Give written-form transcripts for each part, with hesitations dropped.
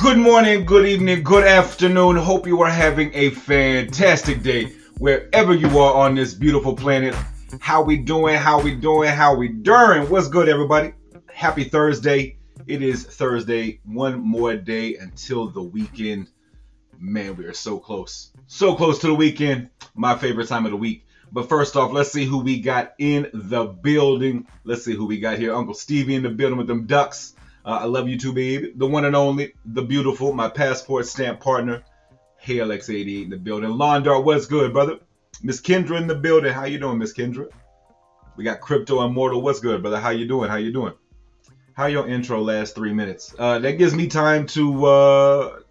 Good morning, good evening, good afternoon. Hope you are having a fantastic day wherever you are on this beautiful planet. How we doing? How we doing? How we during? What's good, everybody? Happy Thursday. It is Thursday. One more day until the weekend. Man, we are so close. So close to the weekend. My favorite time of the week. But first off, let's see who we got in the building. Let's see who we got here. Uncle Stevie in the building with them ducks. I love you too, baby. The one and only, the beautiful, my passport stamp partner. Hey, Alex88 in the building. Londar, what's good, brother? Miss Kendra in the building. How you doing, Miss Kendra? We got Crypto Immortal. What's good, brother? How you doing? How you doing? How your intro last 3 minutes? That gives me time to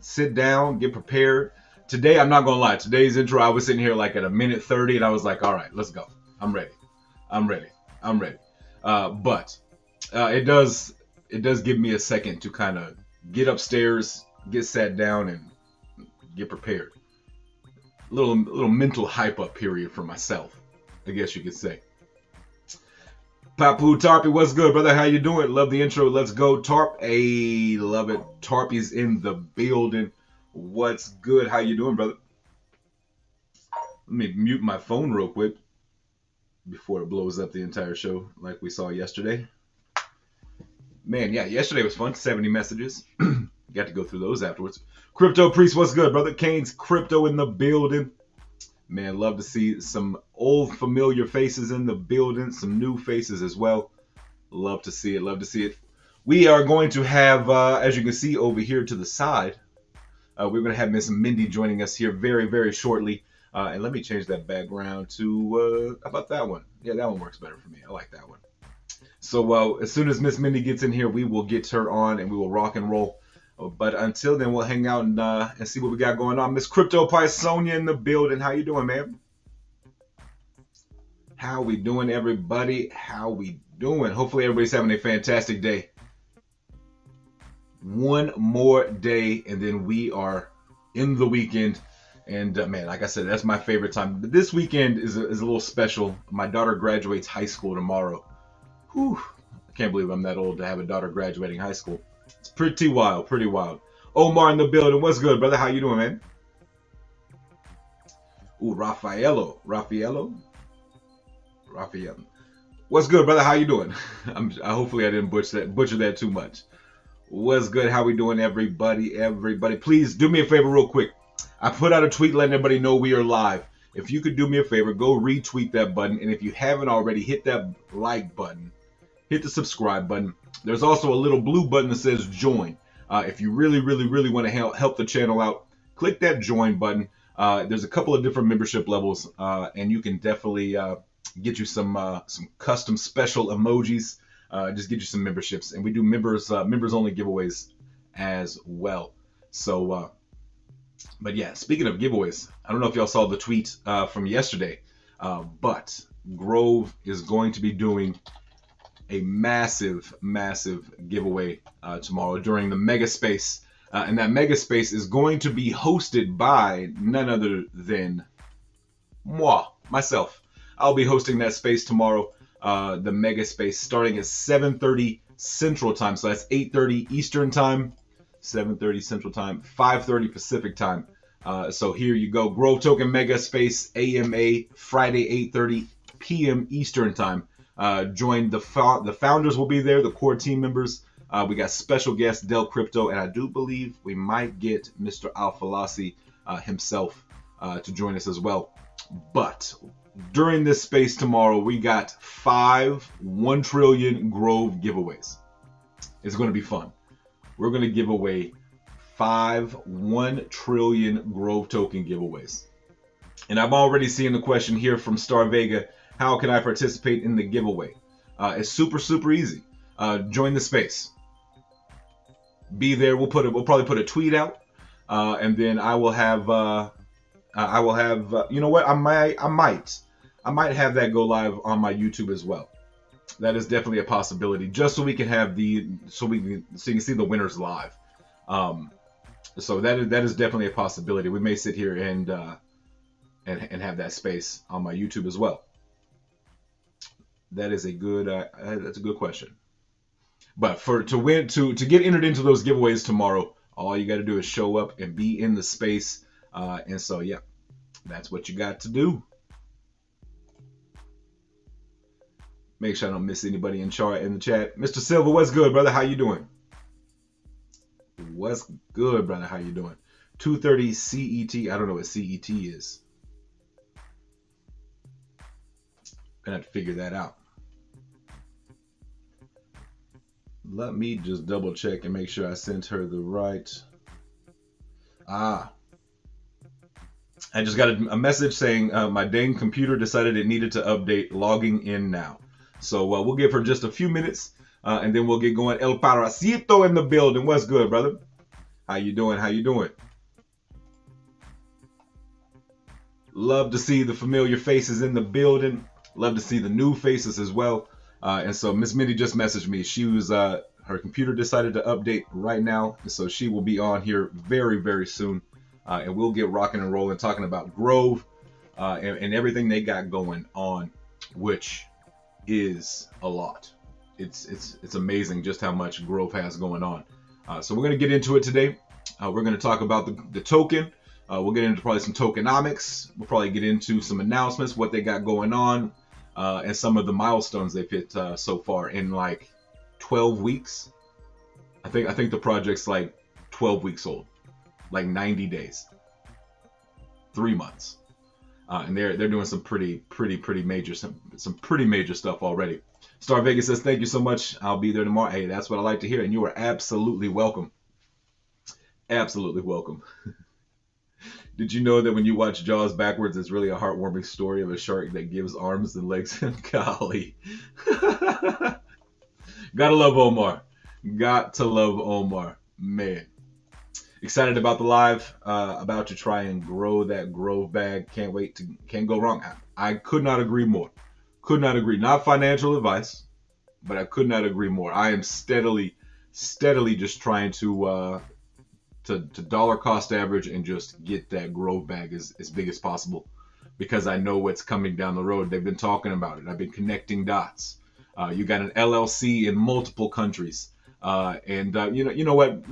sit down, get prepared. Today, I'm not gonna lie. Today's intro, I was sitting here like at a minute 30, and I was like, all right, let's go. I'm ready. But it does give me a second to kind of get upstairs, get sat down, and get prepared. A little mental hype up period for myself, I guess you could say. Papu Tarpy, what's good, brother? How you doing? Love the intro. Let's go, Tarp. Hey, love it. Tarpy's in the building. What's good? How you doing, brother? Let me mute my phone real quick before it blows up the entire show like we saw yesterday. Man, yeah, yesterday was fun. 70 messages. Got to go through those afterwards. Crypto Priest, what's good, brother? Kane's Crypto in the building. Man, love to see some old familiar faces in the building. Some new faces as well. Love to see it. We are going to have, as you can see over here to the side, we're going to have Miss Mindy joining us here very, very shortly. And let me change that background to, how about that one? Yeah, that one works better for me. I like that one. So as soon as Miss Mindy gets in here, we will get her on and we will rock and roll. But until then, we'll hang out and see what we got going on. Miss Crypto Pie Sonia in the building. How you doing, ma'am? How we doing, everybody? How we doing? Hopefully everybody's having a fantastic day. One more day, and then we are in the weekend. And man, like I said, that's my favorite time. But this weekend is a little special. My daughter graduates high school tomorrow. Whew. I can't believe I'm that old to have a daughter graduating high school. It's pretty wild. Omar in the building. What's good, brother? How you doing, man? Ooh, Raffaello. What's good, brother? How you doing? Hopefully I didn't butcher that too much. What's good? How we doing, everybody? Please do me a favor real quick. I put out a tweet letting everybody know we are live. If you could do me a favor, go retweet that button. And if you haven't already, hit that like button. Hit the subscribe button. There's also a little blue button that says join. If you really want to help the channel out, click that join button. There's a couple of different membership levels, and you can definitely get you some custom special emojis. Just get you some memberships, and we do members only giveaways as well. So, but yeah, speaking of giveaways, I don't know if y'all saw the tweet from yesterday, but Grove is going to be doing a massive giveaway tomorrow during the Mega Space, and that Mega Space is going to be hosted by none other than myself. I'll be hosting that space tomorrow, the Mega Space, starting at 7:30 Central Time. So that's 8:30 Eastern Time, 7:30 Central Time, 5:30 Pacific Time. So here you go, Grove Token Mega Space AMA, Friday 8:30 p.m. Eastern Time. Join the founders will be there, the core team members. We got special guest Del Crypto, and I do believe we might get Mr. Al-Falasi himself to join us as well. But during this space tomorrow, we got 5 1 trillion Grove giveaways. It's going to be fun. We're going to give away 5 1 trillion Grove token giveaways. And I've already seen the question here from Star Vega. How can I participate in the giveaway? It's super easy. Join the space. Be there. We'll probably put a tweet out, and then I will have. You know what? I might have that go live on my YouTube as well. That is definitely a possibility. Just so we can have so you can see the winners live. So that is definitely a possibility. We may sit here and have that space on my YouTube as well. That is a good. That's a good question. But to get entered into those giveaways tomorrow, all you got to do is show up and be in the space. And so, yeah, that's what you got to do. Make sure I don't miss anybody in the chat. Mr. Silva, what's good, brother? How you doing? What's good, brother? How you doing? 2:30 CET. I don't know what CET is. Gonna have to figure that out. Let me just double check and make sure I sent her the right. I just got a message saying my dang computer decided it needed to update. Logging in now. So we'll give her just a few minutes, and then we'll get going. El Paracito in the building. What's good, brother? How you doing? How you doing? Love to see the familiar faces in the building. Love to see the new faces as well. And so Miss Mindy just messaged me. She was her computer decided to update right now, and so she will be on here very, very soon. And we'll get rocking and rolling, talking about Grove and everything they got going on, which is a lot. It's amazing just how much Grove has going on. So we're gonna get into it today. We're gonna talk about the token. We'll get into probably some tokenomics. We'll probably get into some announcements, what they got going on, and some of the milestones they've hit so far in like 12 weeks. I think the project's like 12 weeks old, like 90 days, 3 months, and they're doing some pretty major some pretty major stuff already. Star Vegas says thank you so much. I'll be there tomorrow. Hey, that's what I like to hear, and you are absolutely welcome. Absolutely welcome. Did you know that when you watch Jaws backwards, it's really a heartwarming story of a shark that gives arms and legs? Golly. Gotta love Omar. Got to love Omar. Man. Excited about the live. About to try and grow that Grove bag. Can't go wrong. I could not agree more. Could not agree. Not financial advice, but I could not agree more. I am steadily just trying to dollar cost average and just get that Grove bag as big as possible, because I know what's coming down the road. They've been talking about it. I've been connecting dots. You got an LLC in multiple countries, and you know what?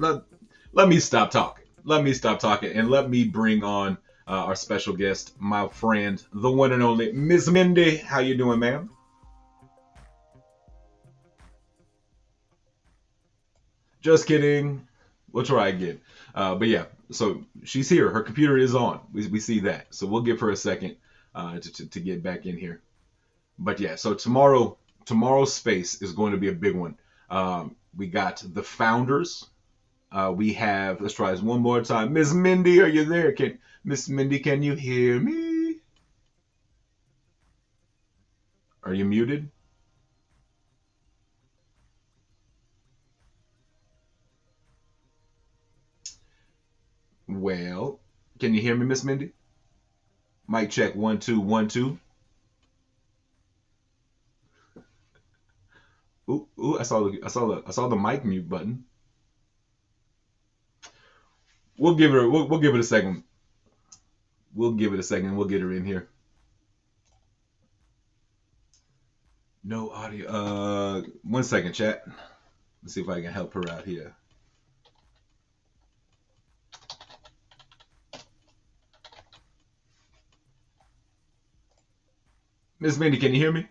Let me stop talking. Let me stop talking, and let me bring on our special guest, my friend, the one and only Miss Mindy. How you doing, ma'am? Just kidding. We'll try again. But yeah, so she's here. Her computer is on. We see that. So we'll give her a second to get back in here. But yeah, so tomorrow's space is going to be a big one. We got the founders. We have, let's try this one more time. Miss Mindy, are you there? Miss Mindy, can you hear me? Are you muted? Well, can you hear me, Miss Mindy? Mic check 1 2 1 2. Ooh! I saw the mic mute button. We'll give it a second. We'll give it a second. We'll get her in here. No audio. 1 second, chat. Let's see if I can help her out here. Miss Mindy, can you hear me?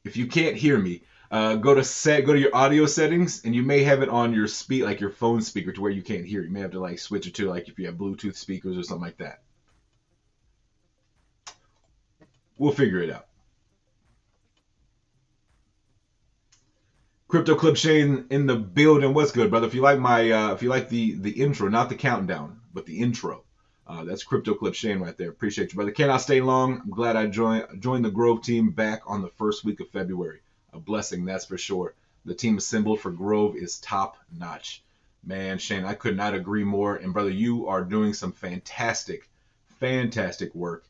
If you can't hear me, go to your audio settings, and you may have it on your like your phone speaker to where you can't hear. You may have to like switch it to like if you have Bluetooth speakers or something like that. We'll figure it out. Crypto Clip Shane in the building. What's good, brother? If you like the intro, not the countdown, but the intro, that's Crypto Clip Shane right there. Appreciate you, brother. Cannot stay long. I'm glad I joined the Grove team back on the first week of February. A blessing, that's for sure. The team assembled for Grove is top notch. Man, Shane, I could not agree more. And brother, you are doing some fantastic work.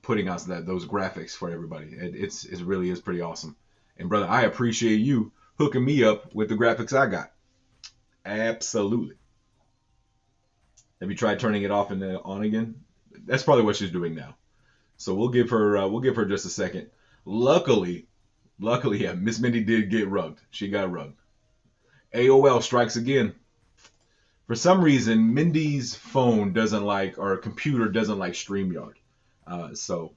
Putting out those graphics for everybody. It really is pretty awesome. And brother, I appreciate you hooking me up with the graphics I got. Absolutely. Have you tried turning it off and then on again? That's probably what she's doing now. So we'll give her just a second. Luckily, Luckily, yeah, Miss Mindy did get rugged. She got rugged. AOL strikes again. For some reason, Mindy's phone doesn't like, or computer doesn't like StreamYard. So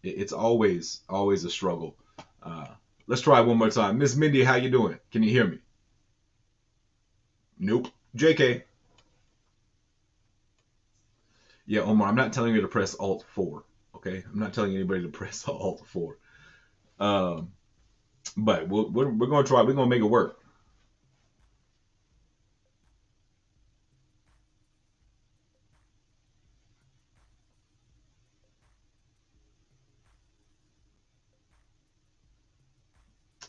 it's always a struggle. Uh, let's try one more time. Miss Mindy, how you doing? Can you hear me? Nope. JK. Yeah, Omar, I'm not telling you to press Alt 4. Okay? I'm not telling anybody to press Alt 4. Um, but we're going to try. We're going to make it work.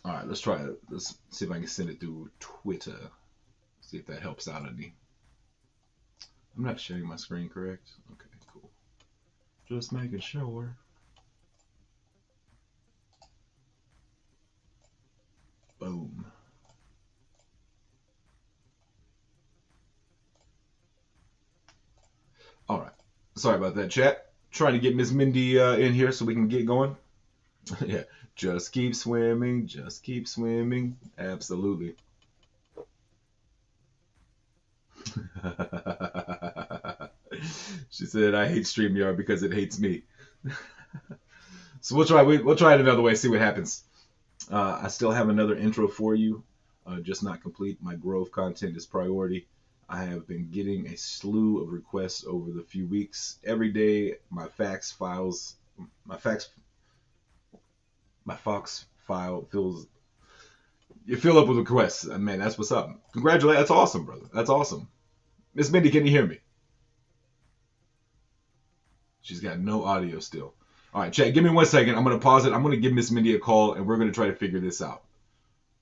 All right, let's try it. Let's see if I can send it through Twitter. See if that helps out any. I'm not sharing my screen, correct? Okay, cool. Just making sure. Boom. All right. Sorry about that, chat. Trying to get Miss Mindy in here so we can get going. Yeah. Just keep swimming. Just keep swimming. Absolutely. She said, "I hate StreamYard because it hates me." So we'll try. We'll try it another way. See what happens. I still have another intro for you, just not complete. My growth content is priority. I have been getting a slew of requests over the few weeks. Every day, my fax files, my fax, my Fox file fills. You fill up with requests. Man, that's what's up. Congratulations. That's awesome, brother. That's awesome. Miss Mindy, can you hear me? She's got no audio still. All right, chat. Give me 1 second. I'm gonna pause it. I'm gonna give Miss Mindy a call, and we're gonna try to figure this out.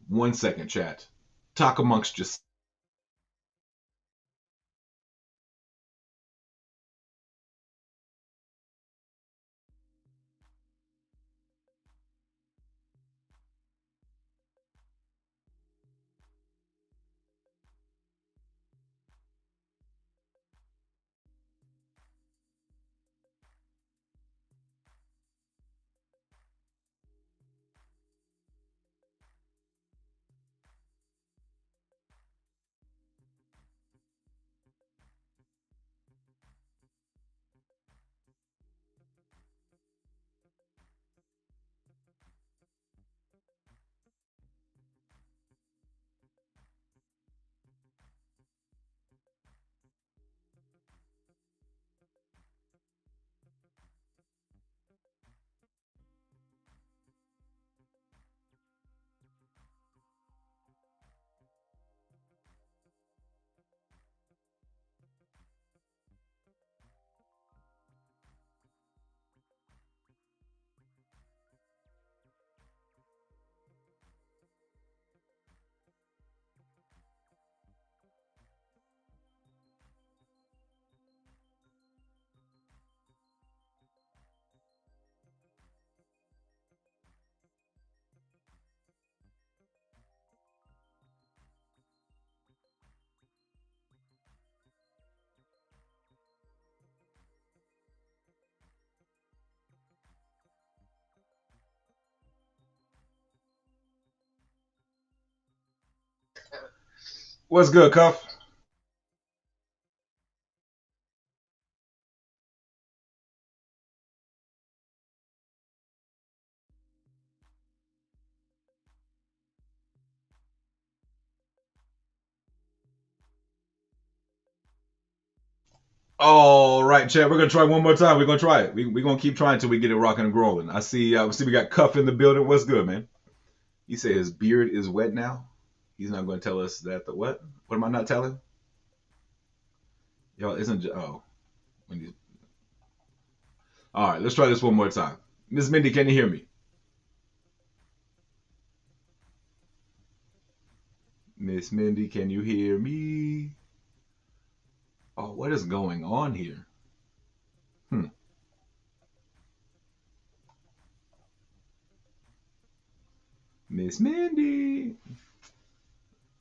1 second, chat. Talk amongst yourselves. What's good, Cuff? All right, Chad. We're gonna try one more time. We're gonna try it. We're gonna keep trying till we get it rocking and rolling. I see. See, we got Cuff in the building. What's good, man? He said his beard is wet now. He's not going to tell us that. The what? What am I not telling? Y'all isn't. Oh, when you, all right. Let's try this one more time. Miss Mindy, can you hear me? Miss Mindy, can you hear me? Oh, what is going on here? Hmm. Miss Mindy.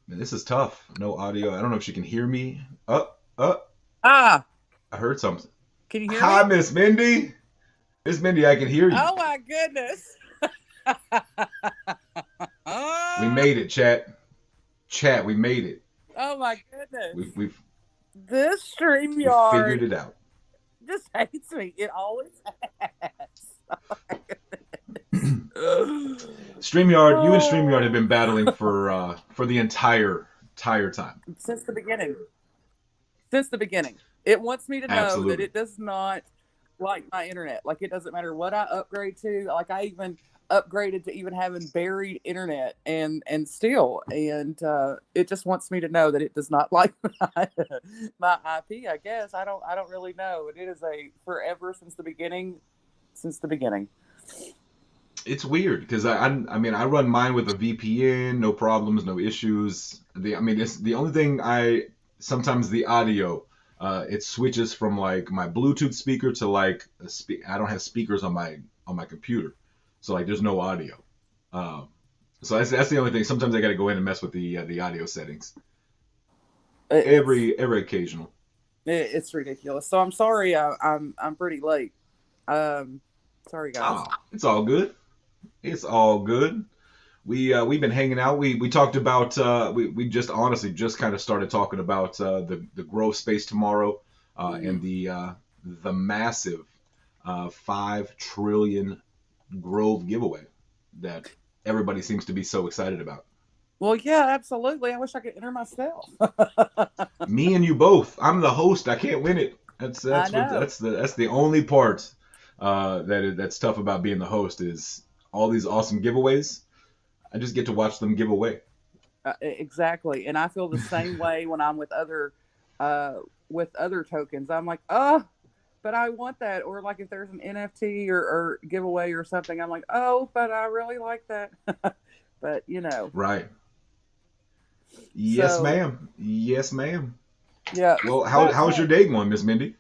Man, this is tough. No audio. I don't know if she can hear me. Ah, I heard something. can you hear Hi, me? Miss Mindy. Miss Mindy, I can hear you. Oh my goodness. We made it, chat. Chat, we made it. Oh my goodness. We've This we StreamYard figured it out. just hates me. It always has. StreamYard, you and StreamYard have been battling for the entire time. Since the beginning. Since the beginning. It wants me to know that Absolutely. it does not like my internet. Like, it doesn't matter what I upgrade to. Like, I even upgraded to even having buried internet and still, and it just wants me to know that it does not like my IP. I guess I don't really know. It is a forever since the beginning. It's weird because I mean I run mine with a VPN, no problems, no issues. I mean it's the only thing I sometimes the audio it switches from like my Bluetooth speaker to like I don't have speakers on my computer, so like there's no audio. Um, so that's the only thing. Sometimes I got to go in and mess with the audio settings. Every occasional. It's ridiculous. So I'm sorry. I'm pretty late. Sorry guys. Oh, it's all good. It's all good. We've been hanging out. We talked about we just honestly just kind of started talking about the Grove Space tomorrow and the massive 5 trillion Grove giveaway that everybody seems to be so excited about. Well, yeah, absolutely. I wish I could enter myself. Me and you both. I'm the host. I can't win it. That's the only part that's tough about being the host is all these awesome giveaways. I just get to watch them give away. Exactly, and I feel the same way when I'm with other tokens. I'm like, oh, but I want that. Or like if there's an NFT or giveaway or something, I'm like, oh, but I really like that. But Right. Yes, ma'am. Yes, ma'am. Yeah. Well, how's your day going, Miss Mindy?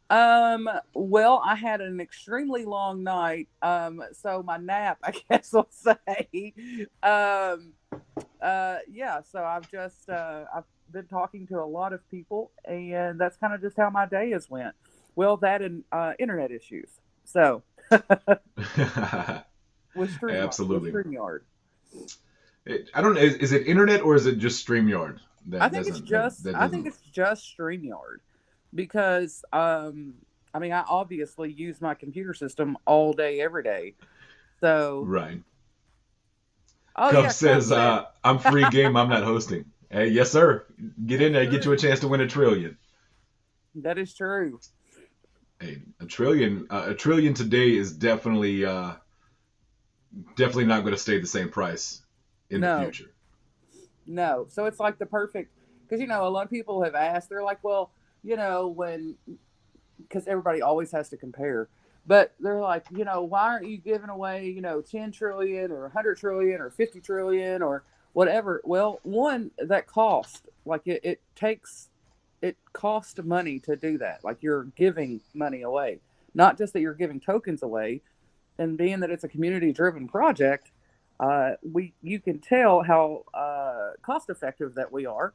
Well, I had an extremely long night. So my nap, I guess I'll say. Yeah, so I've been talking to a lot of people, and that's kind of just how my day has went. Well, that and internet issues. So with StreamYard. Absolutely. With StreamYard. I don't know. Is it internet or is it just StreamYard? I think it's just StreamYard because I mean I obviously use my computer system all day every day. So right. Oh, Cup yeah, says I'm free game. I'm not hosting. Hey, yes sir. Get in there. Get you a chance to win $1 trillion. That is true. Hey, $1 trillion. $1 trillion today is definitely not going to stay the same price in the future. No. So it's like the perfect, because, a lot of people have asked, they're like, well, because everybody always has to compare, but they're like, why aren't you giving away, 10 trillion or 100 trillion or 50 trillion or whatever? Well, one, that cost, like it costs money to do that. Like you're giving money away, not just that you're giving tokens away. And being that it's a community driven project, you can tell how cost effective that we are,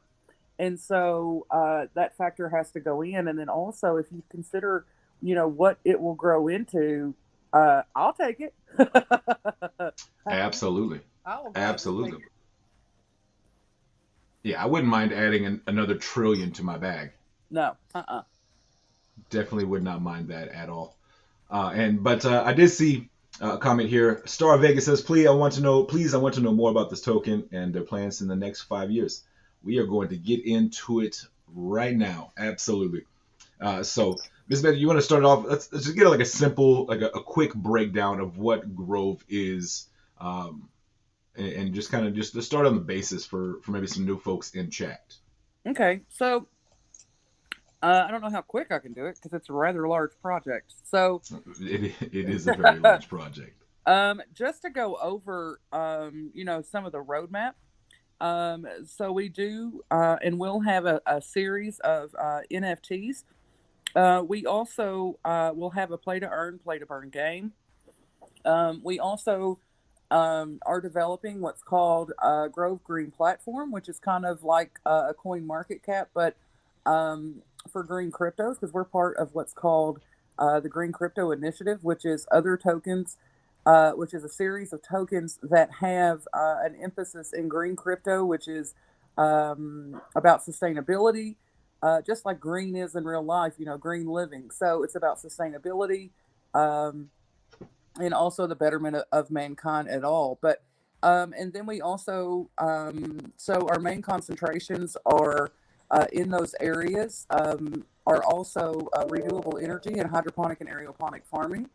and so that factor has to go in. And then also, if you consider, what it will grow into, I'll take it. Absolutely, absolutely. Yeah, I wouldn't mind adding another trillion to my bag. No, Definitely would not mind that at all. But I did see a comment here. Star Vegas says, "Please, I want to know more about this token and their plans in the next 5 years." We are going to get into it right now. Absolutely. So, Ms. Betty, you want to start off? Let's just get like a simple, like a quick breakdown of what Grove is, and just kind of just to start on the basis for maybe some new folks in chat. Okay, so I don't know how quick I can do it because it's a rather large project. So it is a very large project. Just to go over, some of the roadmap. So we do, and we'll have a series of NFTs. We also will have a play to earn, play to burn game. We also are developing what's called Grove Green Platform, which is kind of like a coin market cap, but for green cryptos, because we're part of what's called the Green Crypto Initiative, which is other tokens which is a series of tokens that have an emphasis in green crypto, which is about sustainability, just like green is in real life, green living. So it's about sustainability, um, and also the betterment of mankind at all. But and then we also so our main concentrations are in those areas are also renewable energy and hydroponic and aeroponic farming.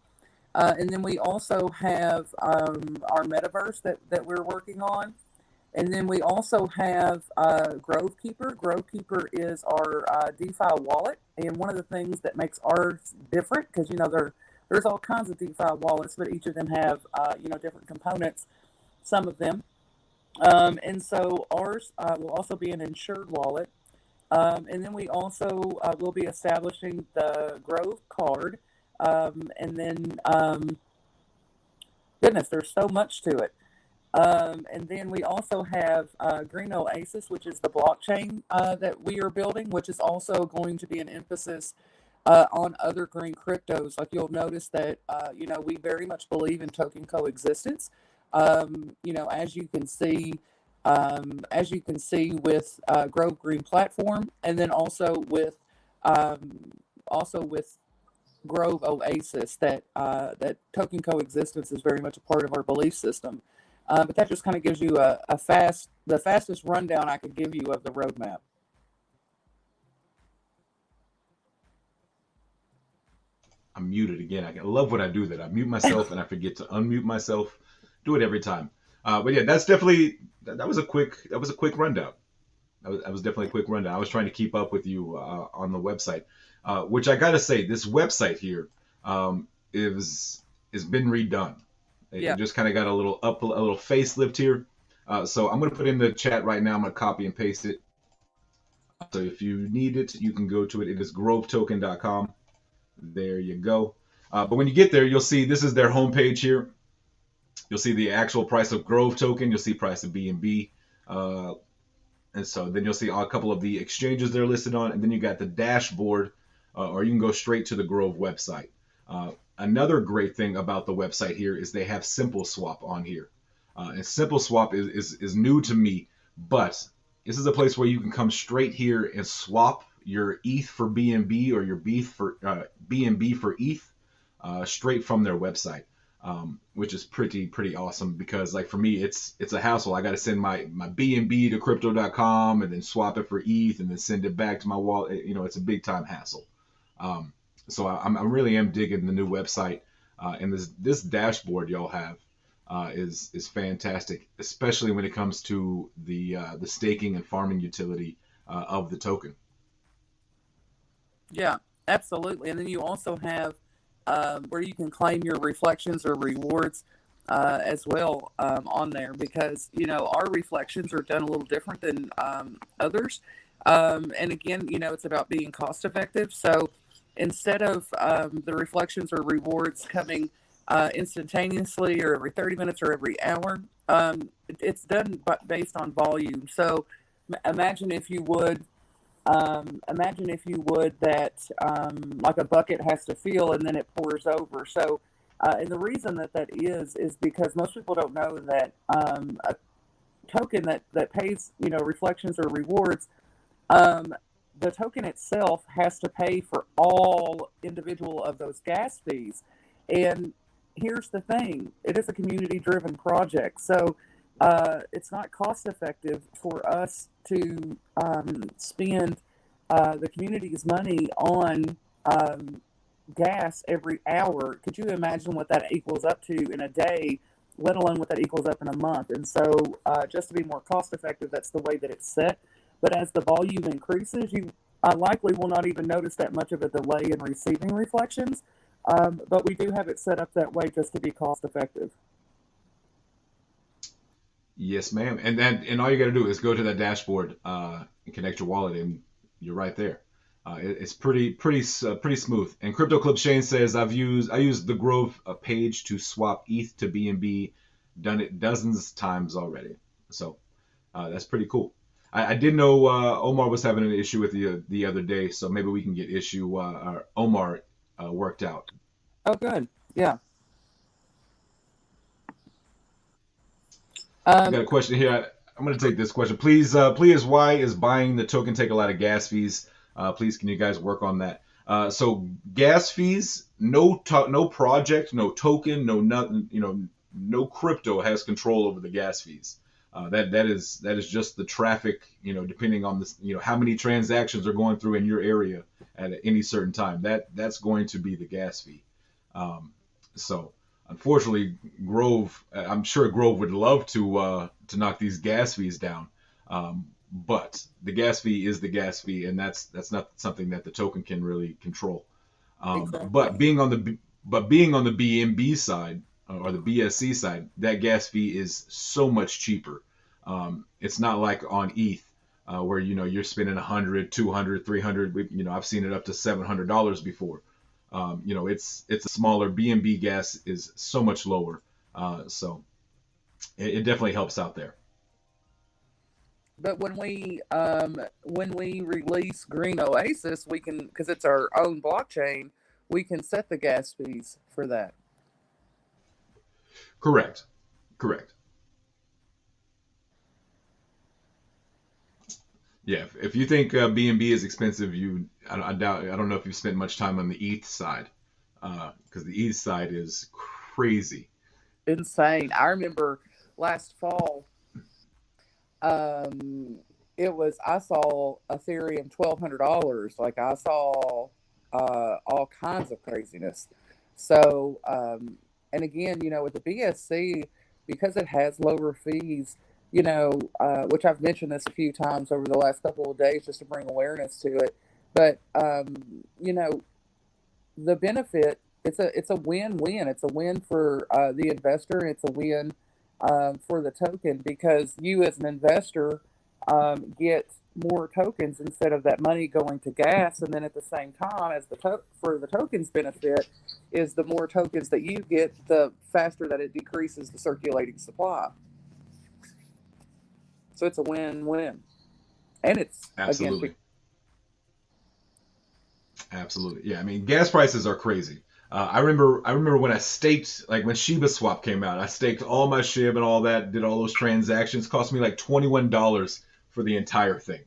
And then we also have our metaverse that we're working on. And then we also have Grove Keeper. Grove Keeper is our DeFi wallet. And one of the things that makes ours different, because there's all kinds of DeFi wallets, but each of them have different components. Some of them, and so ours will also be an insured wallet. And then we also will be establishing the Grove card. And then, goodness, there's so much to it. And then we also have Green Oasis, which is the blockchain that we are building, which is also going to be an emphasis on other green cryptos. Like you'll notice that, we very much believe in token coexistence. As you can see, with Grove Green Platform, and then also with Grove Oasis, that token coexistence is very much a part of our belief system. But that just kind of gives you the fastest rundown I could give you of the roadmap. I'm muted again. I love when I do that. I mute myself and I forget to unmute myself. Do it every time. But yeah, that's definitely that was a quick rundown. That was definitely a quick rundown. I was trying to keep up with you on the website, which I gotta say, this website here is been redone. It just kind of got a little facelift here. So I'm gonna put in the chat right now. I'm gonna copy and paste it. So if you need it, you can go to it. It is grovetoken.com. There you go. But when you get there, you'll see this is their homepage here. You'll see the actual price of Grove token. You'll see price of BNB. And so then you'll see a couple of the exchanges they're listed on. And then you got the dashboard, or you can go straight to the Grove website. Another great thing about the website here is they have Simple Swap on here. And Simple Swap is new to me, but this is a place where you can come straight here and swap your ETH for BNB or your BNB for ETH straight from their website, which is pretty awesome because, like, for me, it's a hassle. I got to send my BNB to crypto.com and then swap it for ETH and then send it back to my wallet. It's a big time hassle. So I really am digging the new website, and this dashboard y'all have is fantastic, especially when it comes to the staking and farming utility of the token. Yeah, absolutely. And then you also have where you can claim your reflections or rewards as well on there, because our reflections are done a little different than others. And again, it's about being cost effective. So instead of the reflections or rewards coming instantaneously or every 30 minutes or every hour, it's done based on volume. So imagine if you would that like a bucket has to fill and then it pours over. So and the reason that is because most people don't know that a token that pays reflections or rewards, the token itself has to pay for all individual of those gas fees. And here's the thing, it is a community driven project, so it's not cost effective for us to spend the community's money on gas every hour. Could you imagine what that equals up to in a day, let alone what that equals up in a month? And so just to be more cost effective, that's the way that it's set. But as the volume increases, you likely will not even notice that much of a delay in receiving reflections. But we do have it set up that way just to be cost effective. Yes, ma'am. And all you got to do is go to that dashboard and connect your wallet, and you're right there. It's pretty smooth. And Crypto Club Shane says I used the Grove page to swap ETH to BNB, done it dozens of times already. So that's pretty cool. I did know Omar was having an issue with the other day, so maybe we can get Omar worked out. Oh, good. Yeah. I got Um, a question here. I'm going to take this question. Please, why is buying the token take a lot of gas fees? Please, can you guys work on that? So gas fees, no project, no token, no nothing, no crypto has control over the gas fees. That is just the traffic, depending on this, how many transactions are going through in your area at any certain time. That's going to be the gas fee. Um, so unfortunately, Grove, I'm sure Grove would love to knock these gas fees down, but the gas fee is the gas fee, and that's not something that the token can really control. Um, but exactly. being on the but being on the BNB side or the BSC side, that gas fee is so much cheaper. It's not like on ETH, where you're spending 100, 200, 300. I've seen it up to $700 before. It's a smaller. BNB gas is so much lower, so it definitely helps out there. But when we release Green Oasis, we can, because it's our own blockchain, we can set the gas fees for that. Correct. Correct. Yeah. If you think BNB is expensive, I doubt. I don't know if you've spent much time on the ETH side, because the ETH side is crazy. Insane. I remember last fall, um, it was, I saw Ethereum $1,200. Like, I saw all kinds of craziness. So, and again, with the BSC, because it has lower fees, which I've mentioned this a few times over the last couple of days just to bring awareness to it. But the benefit, it's a win-win. It's a win for the investor, and it's a win for the token, because you as an investor get more tokens instead of that money going to gas. And then at the same time, as for the tokens benefit, is the more tokens that you get, the faster that it decreases the circulating supply. So it's a win-win, and it's again. Absolutely. Absolutely. Yeah. I mean, gas prices are crazy. I remember when I staked, like when Shiba Swap came out, I staked all my SHIB and all that, did all those transactions, cost me like $21 for the entire thing.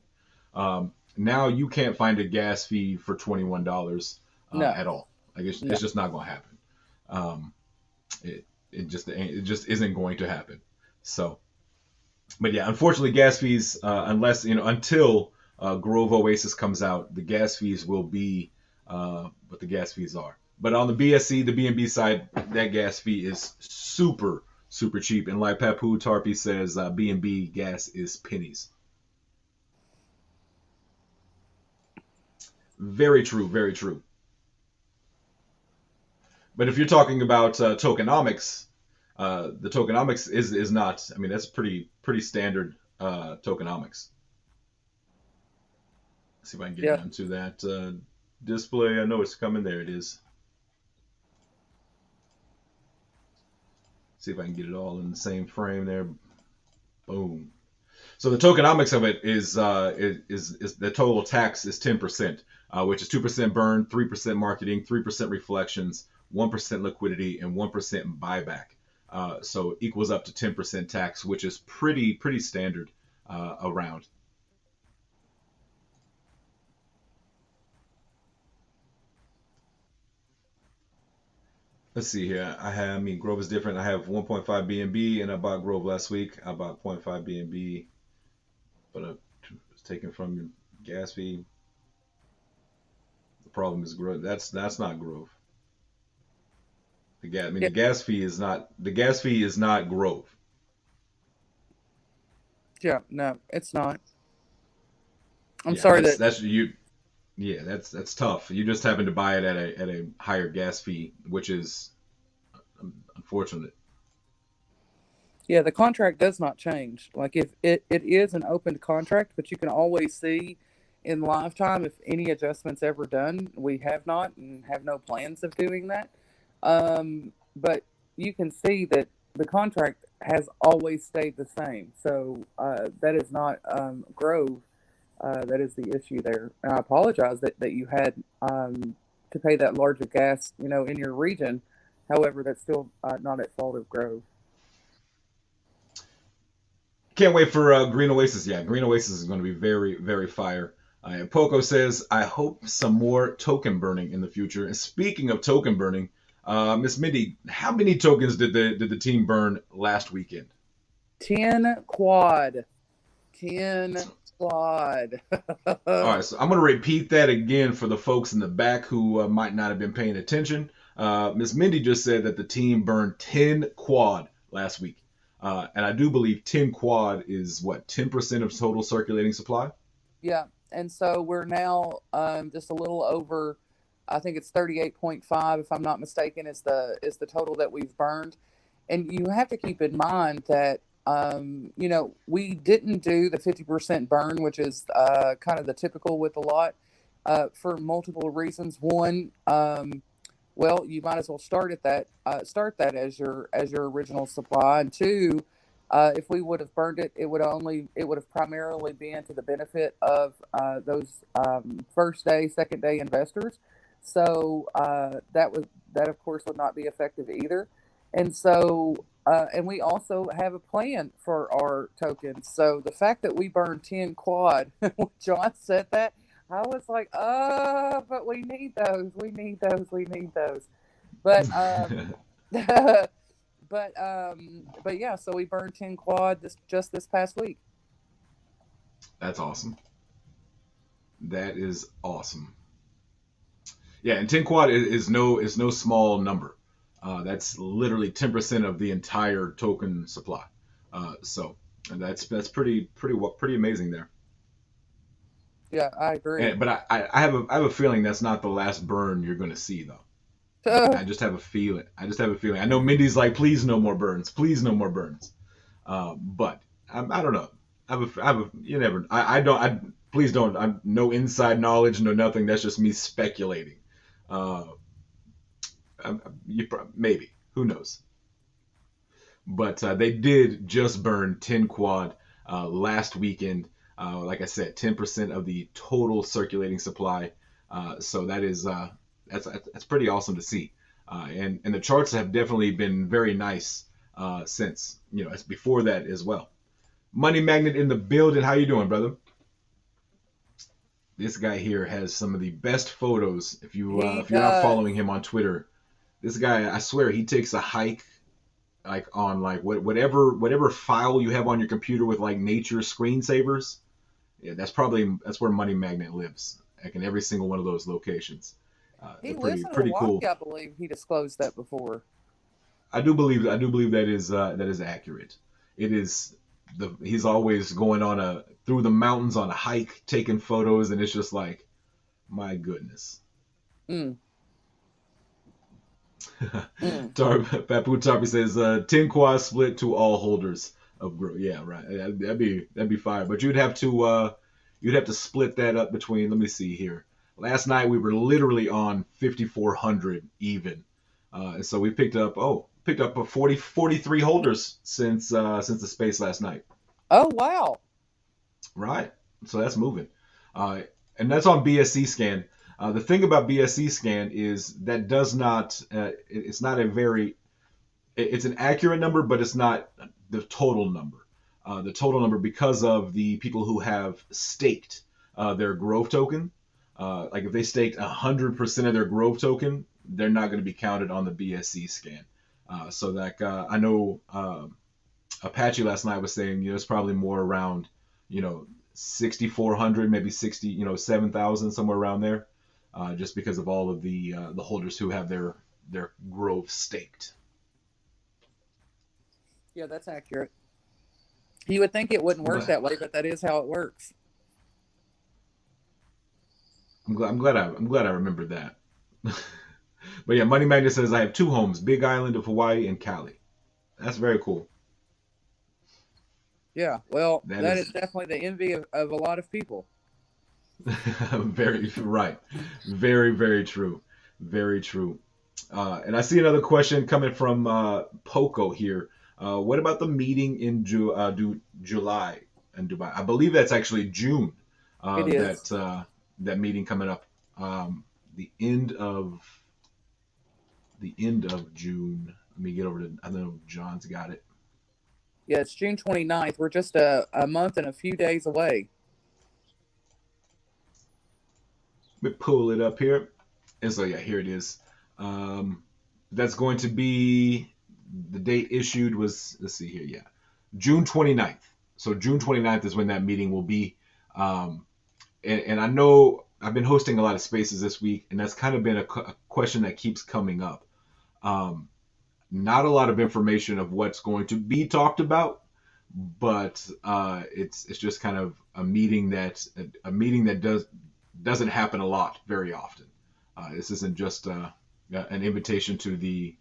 Now you can't find a gas fee for $21 No, at all. Like no. it's just not going to happen. Um, it just isn't going to happen. So, but yeah, unfortunately, gas fees, unless until Grove Oasis comes out, the gas fees will be what the gas fees are. But on the BSC, the BNB side, that gas fee is super super cheap. And like Papu Tarpey says, BNB gas is pennies. Very true, very true. But if you're talking about tokenomics, the tokenomics is not. I mean, that's pretty standard tokenomics. See if I can get Yeah, down to that display. I know it's coming. There it is. See if I can get it all in the same frame there. Boom. So the tokenomics of it is the total tax is 10%, which is 2% burn, 3% marketing, 3% reflections, 1% liquidity, and 1% buyback. So equals up to 10% tax, which is pretty standard around. Let's see here. I mean, Grove is different. I have 1.5 BNB, and I bought Grove last week. I bought zero point 0.5 BNB, but it's taken from your gas fee. The problem is Grove. That's not Grove. I mean, yeah, the gas fee is not Grove. yeah. No, it's not. I'm Yeah, sorry that. that's you. Yeah, that's tough. You just happen to buy it at a higher gas fee, which is unfortunate. Yeah, the contract does not change. Like, if it is an open contract, but you can always see in lifetime if any adjustments ever done. We have not and have no plans of doing that. But you can see that the contract has always stayed the same. So that is not growth. That is the issue there. And I apologize that you had to pay that larger gas, in your region. However, that's still not at fault of growth. Can't wait for Green Oasis. Yeah, Green Oasis is going to be very, very fire. Poco says, I hope some more token burning in the future. And speaking of token burning, Miss Mindy, how many tokens did the team burn last weekend? 10 quad. 10 quad. All right, so I'm going to repeat that again for the folks in the back who might not have been paying attention. Miss Mindy just said that the team burned 10 quad last week. And I do believe 10 quad is what, 10% of total circulating supply? Yeah. And so we're now just a little over, I think it's 38.5, if I'm not mistaken, is the total that we've burned. And you have to keep in mind that we didn't do the 50% burn, which is kind of the typical with a lot, for multiple reasons. One, well, you might as well start that as your original supply. And two, if we would have burned it, it would have primarily been to the benefit of those first day, second day investors. So that of course would not be effective either. And so and we also have a plan for our tokens. So the fact that we burned 10 quad, when John said that, I was like, oh, but we need those. We need those. We need those. But but yeah, so we burned 10 quad this past week. That's awesome. That is awesome. Yeah, and 10 quad is no small number. That's literally 10% of the entire token supply. So that's pretty amazing there. Yeah, I agree. But I have a feeling that's not the last burn you're going to see though. I just have a feeling. I know Mindy's like, please no more burns. Please no more burns. But I don't know. You never. I don't. Please don't. I'm no inside knowledge, no nothing. That's just me speculating. Maybe. Who knows? But they did just burn 10 quad last weekend. Like I said, 10% of the total circulating supply. So that is that's pretty awesome to see. And the charts have definitely been very nice since, as before that as well. Money Magnet in the building. How you doing, brother? This guy here has some of the best photos. If you're not following him on Twitter, this guy, I swear, he takes a hike like on like whatever file you have on your computer with like nature screensavers. Yeah, that's where Money Magnet lives. Like in every single one of those locations. He lives in Hawaii, cool. I believe he disclosed that before. I do believe that is accurate. It is he's always going on through the mountains on a hike, taking photos, and it's just like, my goodness. Papu Tarpy says 10 quad split to all holders of growth. Yeah, right. That'd be fire. But you'd have to split that up between. Let me see here. Last night we were literally on 5,400 even, and so we picked up 43 holders since the space last night. Oh wow! Right. So that's moving, and that's on BSC scan. The thing about BSC scan is that does not. It's not a very. It's an accurate number, but it's not the total number. The total number, because of the people who have staked their Grove token. Like if they staked 100% of their Grove token, they're not going to be counted on the BSC scan. So that I know Apache last night was saying, it's probably more around, 6,400, maybe 7,000, somewhere around there, just because of all of the holders who have their Grove staked. Yeah, that's accurate. You would think it wouldn't work that way, but that is how it works. I'm glad I remembered that. But yeah, Money Magnet says I have 2 homes: Big Island of Hawaii and Cali. That's very cool. Yeah, well, that is definitely the envy of a lot of people. Very right. Very, very true. Very true. And I see another question coming from Poco here. What about the meeting in July in Dubai? I believe that's actually June. It is. That meeting coming up. The end of June. Let me get over to. I don't know if John's got it. Yeah, it's June 29th. We're just a month and a few days away. Let me pull it up here. And so, yeah, here it is. Um, that's going to be the date issued was, let's see here, yeah, June 29th. So, June 29th is when that meeting will be. Um, and I know I've been hosting a lot of spaces this week, and that's kind of been a question that keeps coming up. Um, Not a lot of information of what's going to be talked about, but it's just kind of a meeting that doesn't happen a lot very often. This isn't just an invitation to the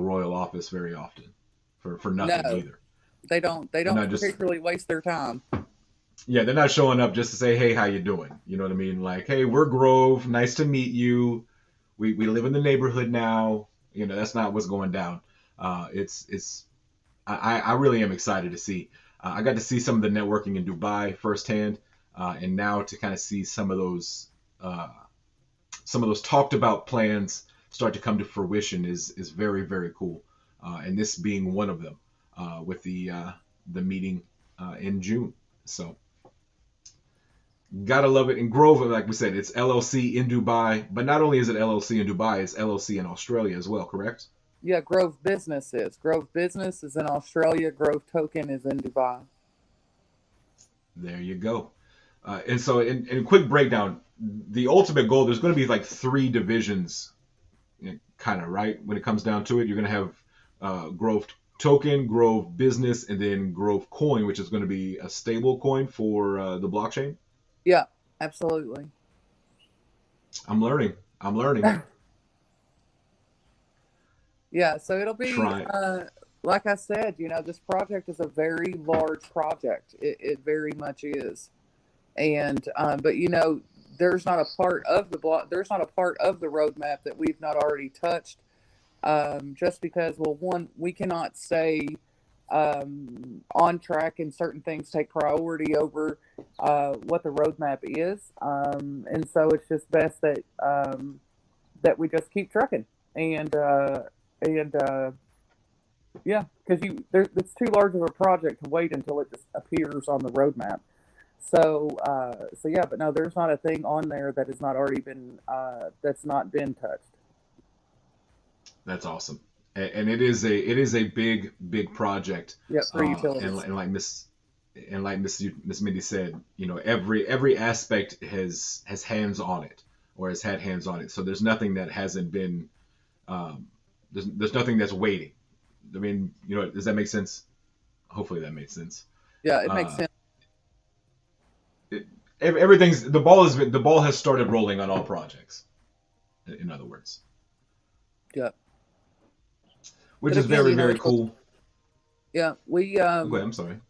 royal office very often for nothing No, either. they don't. They They're don't not just particularly waste their time. yeah, they're not showing up just to say, hey, how you doing? You know what I mean? Like, hey, we're Grove, nice to meet you. We live in the neighborhood now. You know, that's not what's going down. It's I really am excited to see. I got to see some of the networking in Dubai firsthand, and now to kind of see uh, some of those talked about plans start to come to fruition is very very cool. And this being one of them, with the meeting in June. So gotta love it. And Grove, like we said, it's LLC in Dubai, but not only is it LLC in Dubai, it's LLC in Australia as well. Correct? Yeah, Grove Business is. Grove Business is in Australia. Grove Token is in Dubai. There you go. And so, in a quick breakdown, the ultimate goal, there's going to be like three divisions, kind of, right? When it comes down to it, you're going to have Grove Token, Grove Business, and then Grove Coin, which is going to be a stable coin for the blockchain. Yeah, absolutely. I'm learning. I'm learning. Yeah, so it'll be Try. like I said, this project is a very large project. It very much is. And but there's not a part of the block there's not a part of the roadmap that we've not already touched. Just because, well, one, we cannot stay on track and certain things take priority over what the roadmap is. And so it's just best that we just keep trucking. And yeah, because it's too large of a project to wait until it just appears on the roadmap. So yeah, but no, there's not a thing on there that has not already been that's not been touched. That's awesome. And it is a big project. Yeah, for And, utilities. Miss Mindy said, every aspect has hands on it, or has had hands on it. So there's nothing that hasn't been there's nothing that's waiting. I mean, does that make sense? Hopefully that makes sense. Yeah, it makes Uh, sense. it, everything's the ball has started rolling on all projects. In other words, Yeah, which but is again, very very cool. yeah, we Go ahead. I'm sorry.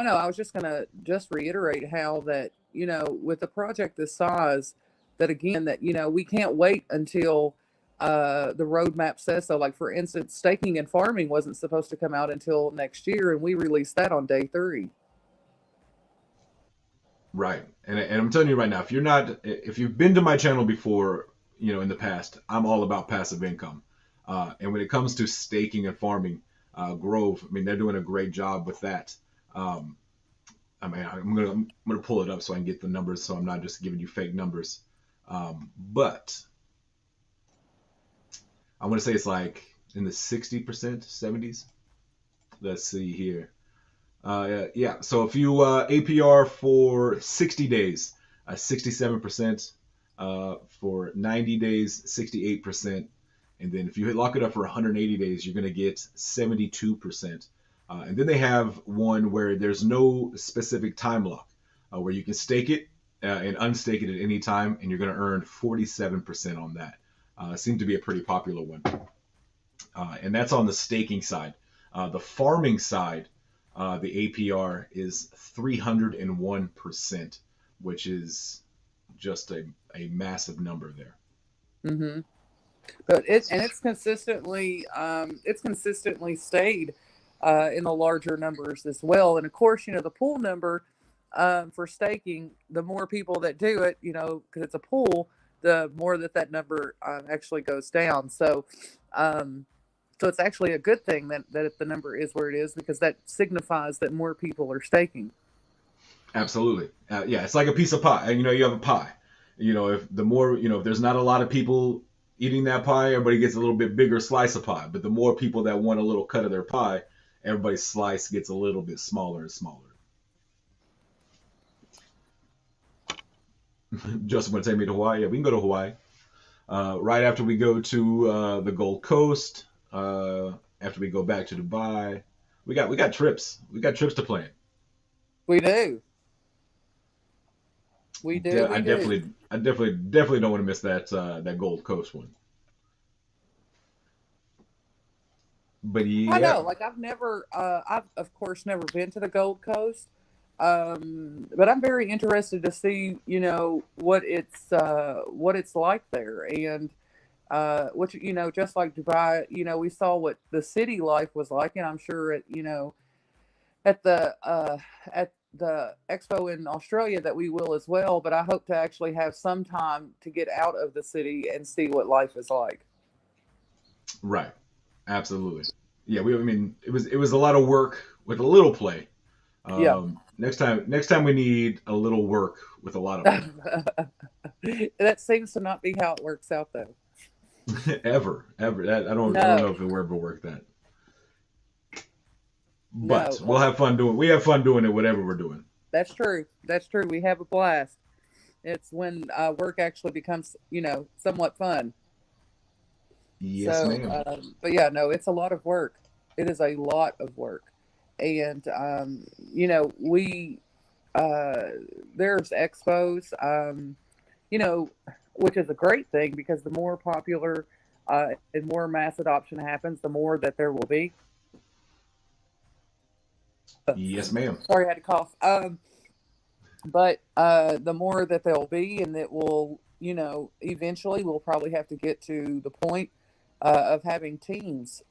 no, I was just gonna just reiterate how that with a project this size, that again, that we can't wait until the roadmap says so. Like, for instance, staking and farming wasn't supposed to come out until next year, and we released that on day 3. Right. And I'm telling you right now, if you've been to my channel before, in the past, I'm all about passive income. And when it comes to staking and farming, Grove, I mean, they're doing a great job with that. Um, I mean, I'm gonna pull it up so I can get the numbers, so I'm not just giving you fake numbers. But I want to say it's like in the 60%, 70s. Let's see here. Yeah, so if you APR for 60 days, 67%. For 90 days, 68%. And then if you lock it up for 180 days, you're going to get 72%. And then they have one where there's no specific time lock, where you can stake it and unstake it at any time, and you're going to earn 47% on that. Seemed to be a pretty popular one. And that's on the staking side. The farming side, the APR is 301%, which is just a massive number there. Mm-hmm. But it's consistently stayed in the larger numbers as well. And of course, the pool number for staking, the more people that do it, because it's a pool, the more that number actually goes down. So, um, So it's actually a good thing that the number is where it is, because that signifies that more people are staking. Absolutely. Yeah, it's like a piece of pie. You know, you have a pie. You know, if the more, you know, if there's not a lot of people eating that pie, everybody gets a little bit bigger slice of pie. But the more people that want a little cut of their pie, everybody's slice gets a little bit smaller and smaller. Justin want to take me to Hawaii? Yeah, we can go to Hawaii. Right after we go to the Gold Coast, after we go back to Dubai, we got trips. We got trips to plan. We do. We do. We do. I definitely don't want to miss that Gold Coast one. But I yeah, know. Like I've of course never been to the Gold Coast, but I'm very interested to see, what it's like there, and which, just like Dubai, we saw what the city life was like, and I'm sure at the at the expo in Australia that we will as well. But I hope to actually have some time to get out of the city and see what life is like. right, absolutely. Yeah, I mean, it was a lot of work with a little play. Yeah. Next time we need a little work with a lot of play. That seems to not be how it works out, though. Ever. I don't know No, if it will ever work that. no. But we'll have fun doing. We have fun doing it, whatever we're doing. That's true. That's true. We have a blast. It's when work actually becomes, somewhat fun. Yes, So, ma'am. but yeah, no, it's a lot of work. It is a lot of work. And, we, uh, there's expos, you know, which is a great thing, because the more popular and more mass adoption happens, the more that there will be. Yes, ma'am. Sorry, I had to cough. But the more that there'll be, and it will, eventually we'll probably have to get to the point of having teams,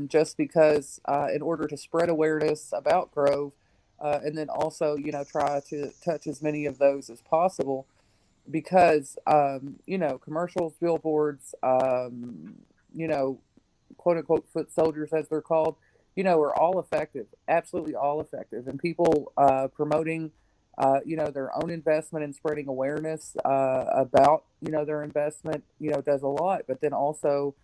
just because in order to spread awareness about Grove, and then also, try to touch as many of those as possible, because, commercials, billboards, you know, quote unquote foot soldiers, as they're called, are all effective, absolutely all effective. And people promoting, their own investment and spreading awareness about, their investment, does a lot. But then also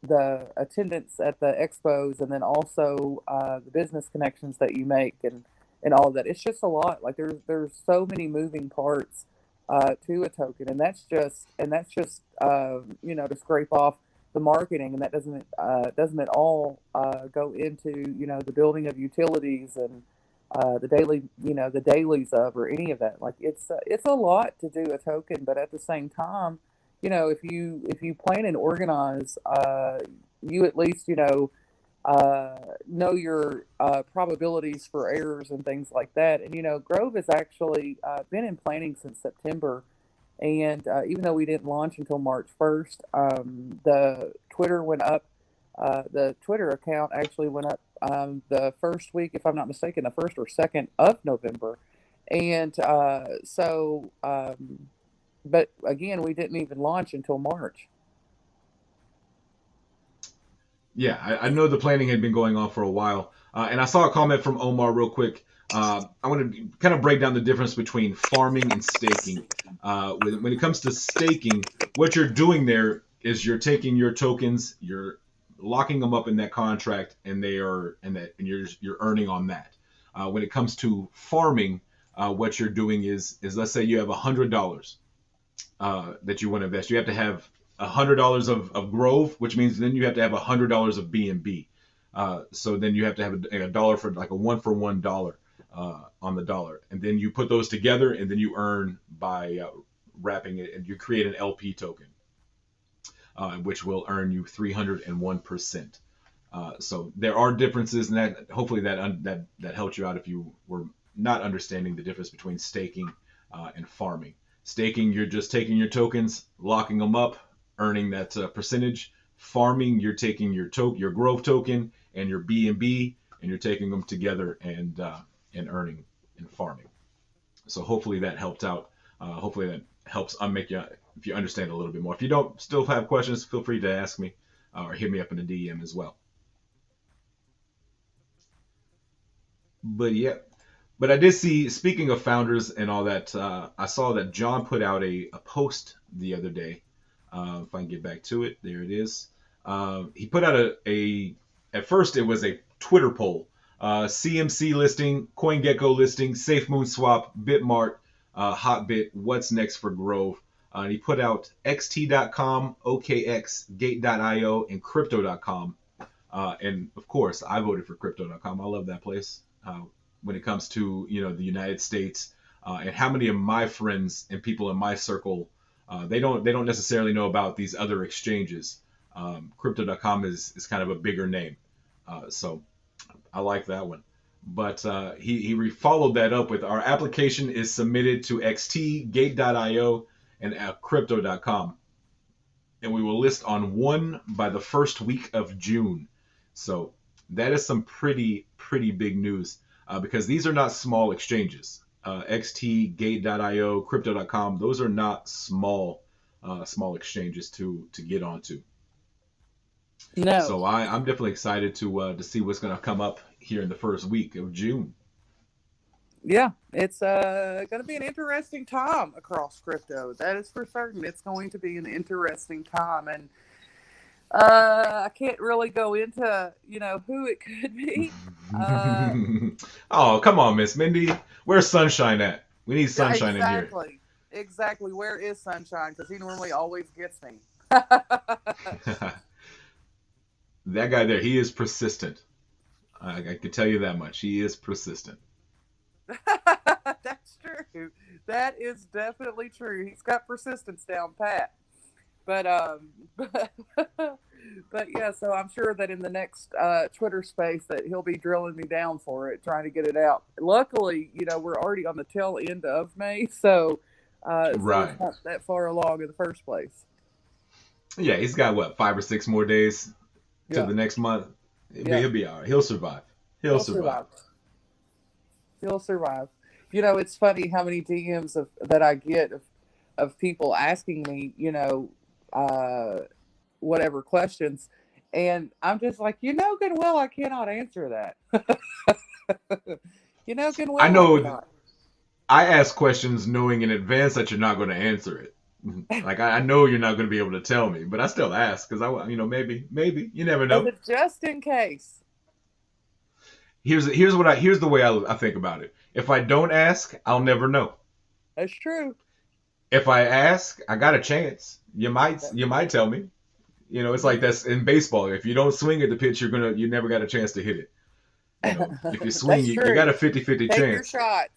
the attendance at the expos, and then also the business connections that you make, and all of that. It's just a lot. Like there's so many moving parts to a token, and that's just to scrape off the marketing, and that doesn't at all go into the building of utilities, and the the dailies of, or any of that. Like it's a lot to do a token, but at the same time, if you plan and organize, you at least know your probabilities for errors and things like that. And Grove has actually been in planning since September, and even though we didn't launch until March 1st, the Twitter went up. The Twitter account actually went up the first week, if I'm not mistaken, the first or second of November, and but again, we didn't even launch until March. Yeah, I know the planning had been going on for a while, and I saw a comment from Omar real quick. I want to kind of break down the difference between farming and staking. When it comes to staking, what you're doing there is you're taking your tokens, you're locking them up in that contract, and you're earning on that. When it comes to farming, what you're doing is let's say you have $100 that you want to invest. You have to have $100 of Grove, which means then you have to have $100 of BNB. So then you have to have a dollar, for like a $1 for $1 on the dollar, and then you put those together, and then you earn by wrapping it, and you create an LP token, which will earn you 301%. So there are differences, and that hopefully that helped you out if you were not understanding the difference between staking and farming. Staking, you're just taking your tokens, locking them up, earning that percentage. Farming, you're taking your Grove token and your BNB, and you're taking them together and earning and farming. So hopefully that helped out. Hopefully that helps make you, if you understand a little bit more. If you don't still have questions, feel free to ask me. or hit me up in the DM as well. But yeah, but I did see, speaking of founders and all that, I saw that John put out a post the other day. If I can get back to it, there it is. He put out at first it was a Twitter poll. CMC listing, CoinGecko listing, SafeMoon Swap, Bitmart, Hotbit, what's next for Grove? And he put out xt.com, OKX, Gate.io, and Crypto.com. And of course, I voted for Crypto.com. I love that place. When it comes to the United States, and how many of my friends and people in my circle, they don't necessarily know about these other exchanges. Crypto.com is kind of a bigger name, so I like that one. But he followed that up with, our application is submitted to XT, Gate.io, and Crypto.com, and we will list on one by the first week of June. So that is some pretty big news, because these are not small exchanges. XT, Gate.io, Crypto.com, those are not small exchanges to get onto. No. So I'm definitely excited to see what's going to come up here in the first week of June. Yeah, it's going to be an interesting time across crypto. That is for certain. It's going to be an interesting time, and I can't really go into who it could be. Oh, come on, Miss Mindy. Where's Sunshine at? We need Sunshine in here. Exactly. Where is Sunshine? Because he normally always gets me. That guy there, he is persistent. I can tell you that much. He is persistent. That's true. That is definitely true. He's got persistence down pat. But but yeah, so I'm sure that in the next Twitter space that he'll be drilling me down for it, trying to get it out. Luckily, we're already on the tail end of May, so Right. it's not that far along in the first place. Yeah, he's got what, 5 or 6 more days to Yeah, the next month. yeah, He'll be all right. He'll survive. He'll he'll survive. survive. He'll survive. It's funny how many DMs that I get of people asking me, uh, whatever questions, and I'm just like, good and well, I cannot answer that. Good and I well, I know. cannot. I ask questions knowing in advance that you're not going to answer it. Like I know you're not going to be able to tell me, but I still ask because maybe you never know. But just in case. Here's the way I think about it. If I don't ask, I'll never know. That's true. If I ask, I got a chance. You might tell me. It's like that's in baseball. If you don't swing at the pitch, you never got a chance to hit it. If you swing, That's you true. got a 50-50 Take your chance. shots.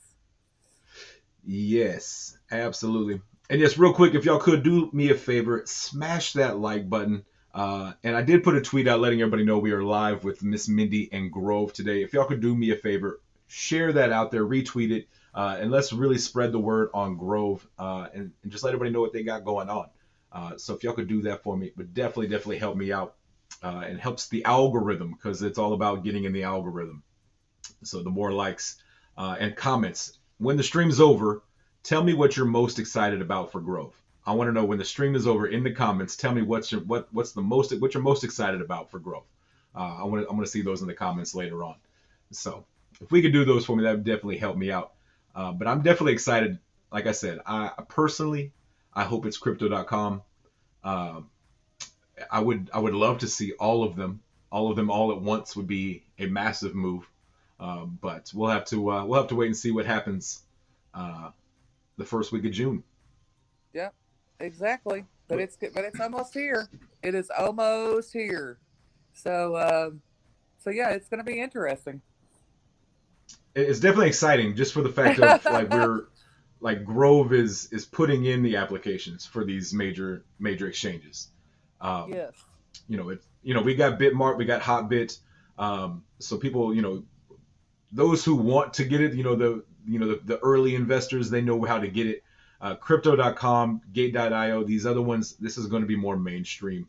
Yes, absolutely. And just real quick, if y'all could do me a favor, smash that like button. And I did put a tweet out letting everybody know we are live with Miss Mindy and Grove today. If y'all could do me a favor, share that out there, retweet it, and let's really spread the word on Grove, and just let everybody know what they got going on. So if y'all could do that for me, it would definitely help me out, and helps the algorithm, because it's all about getting in the algorithm. So the more likes and comments. When the stream's over, tell me what you're most excited about for Grove. I want to know when the stream is over in the comments. Tell me what you're most excited about for Grove. I want to see those in the comments later on. So if we could do those for me, that would definitely help me out. But I'm definitely excited. Like I said, I personally, I hope it's Crypto.com. Uh, I would love to see all of them all at once. Would be a massive move. But we'll have to wait and see what happens the first week of June. Yep, exactly. But it's almost here. It is almost here. So yeah, it's going to be interesting. It's definitely exciting, just for the fact of like Grove is putting in the applications for these major exchanges. Um, Yes. we got Bitmart, we got Hotbit. So people, those who want to get it, the early investors, they know how to get it. Crypto.com, Gate.io, these other ones, this is going to be more mainstream.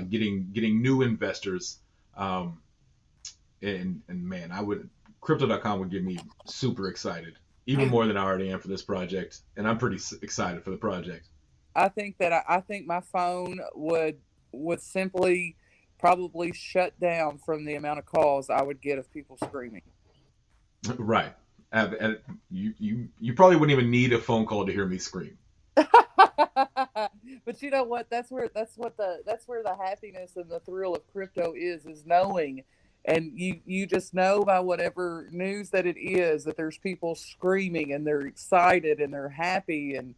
Getting new investors. And man, Crypto.com would get me super excited, even more than I already am for this project, and I'm pretty excited for the project. I think my phone would simply probably shut down from the amount of calls I would get of people screaming. Right. And you probably wouldn't even need a phone call to hear me scream. But you know what? That's where the happiness and the thrill of crypto is knowing, and you just know by whatever news that it is that there's people screaming and they're excited and they're happy and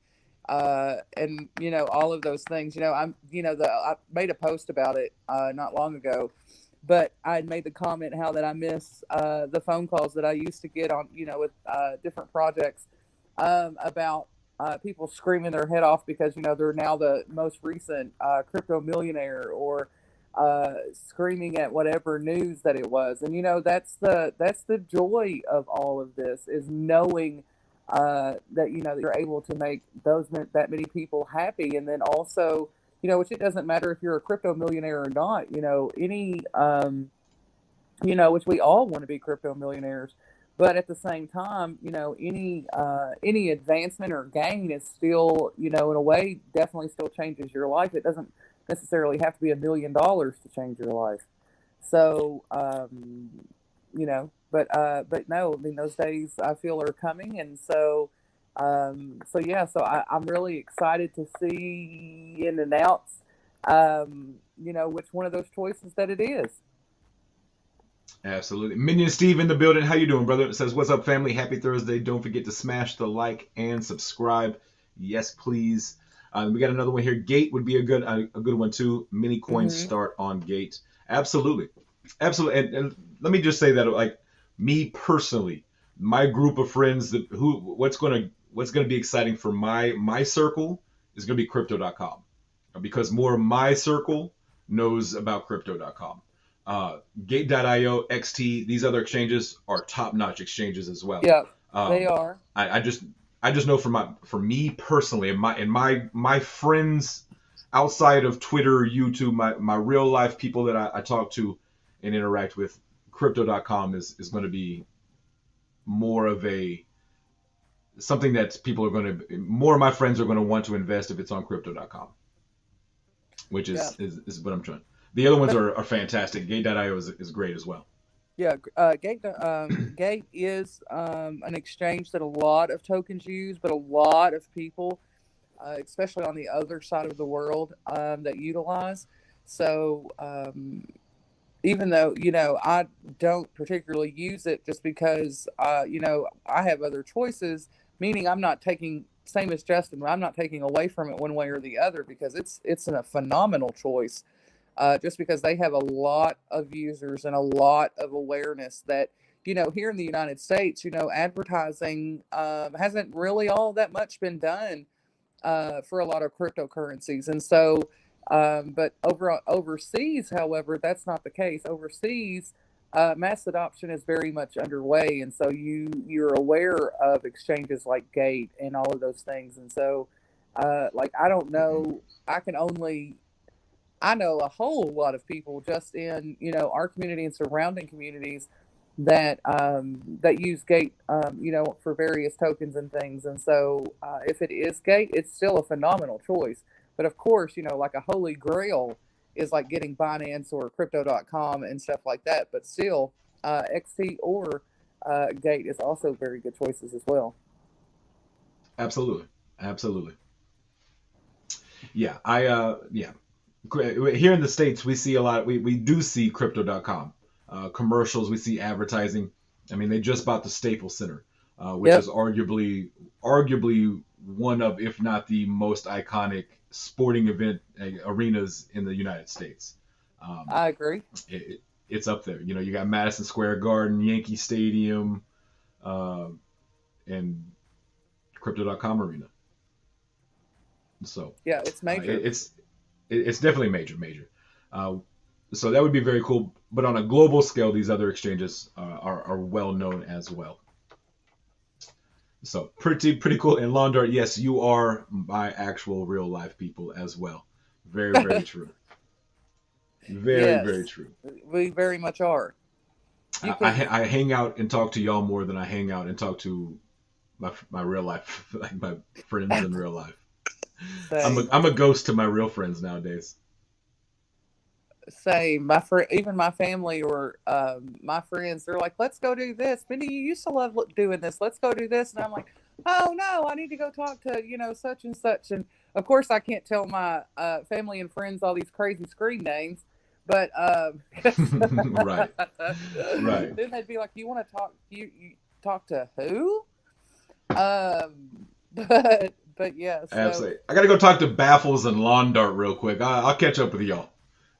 all of those things. I made a post about it not long ago, but I had made the comment how that I miss the phone calls that I used to get on with different projects about people screaming their head off because they're now the most recent crypto millionaire, or screaming at whatever news that it was. And that's the joy of all of this, is knowing that you're able to make that many people happy. And then also, which it doesn't matter if you're a crypto millionaire or not, any which we all want to be crypto millionaires. But at the same time, any advancement or gain is still, in a way, definitely still changes your life. It doesn't necessarily have to be $1 million to change your life. So, but no, I mean, those days I feel are coming, and I'm really excited to see and announce, which one of those choices that it is. Absolutely. Minion Steve in the building. How you doing, brother? It says, what's up, family? Happy Thursday. Don't forget to smash the like and subscribe. Yes, please. We got another one here. Gate would be a good one too. Mini coins start on Gate. Absolutely. Absolutely. And let me just say that, like, me personally, my group of friends what's going to be exciting for my circle is going to be crypto.com, because more of my circle knows about crypto.com. Gate.io, XT, these other exchanges are top-notch exchanges as well. Yeah, they are. I just know for me personally, and my friends outside of Twitter or YouTube, my real life people that I talk to and interact with, crypto.com is going to be more of something that more of my friends are going to want to invest if it's on crypto.com, which is what I'm trying. The other ones are fantastic. Gate.io is great as well. Yeah, Gate is an exchange that a lot of tokens use, but a lot of people, especially on the other side of the world, that utilize. So even though I don't particularly use it, just because I have other choices, meaning I'm not taking, same as Justin, I'm not taking away from it one way or the other, because it's a phenomenal choice. Just because they have a lot of users and a lot of awareness that, here in the United States, advertising hasn't really all that much been done for a lot of cryptocurrencies. And so, but overseas, however, that's not the case. Overseas, mass adoption is very much underway. And so you're aware of exchanges like Gate and all of those things. And so, I don't know, I know a whole lot of people just in our community and surrounding communities that use Gate for various tokens and things. And so if it is Gate, it's still a phenomenal choice. But of course, like a holy grail is like getting Binance or crypto.com and stuff like that. But still, XT or Gate is also very good choices as well. Absolutely. Yeah, here in the States, we see a lot. We do see crypto.com commercials. We see advertising. I mean, they just bought the Staples Center, which is arguably one of, if not the most iconic sporting event arenas in the United States. I agree. It's up there. You got Madison Square Garden, Yankee Stadium, and crypto.com arena. So yeah, it's major. It's definitely major. So that would be very cool. But on a global scale, these other exchanges are well known as well. So pretty cool. And Londart, yes, you are my actual real life people as well. Very, very true. Very true. We very much are. I hang out and talk to y'all more than I hang out and talk to my real life, like my friends in real life. I'm a ghost to my real friends nowadays. Same. Even my family or my friends, they're like, "Let's go do this." Mindy, you used to love doing this. Let's go do this, and I'm like, "Oh no, I need to go talk to such and such." And of course, I can't tell my family and friends all these crazy screen names, but Right. Right. then they'd be like, "You want to talk? You talk to who?" But yeah, so Absolutely. I gotta go talk to Baffles and Lawn Dart real quick. I'll catch up with y'all.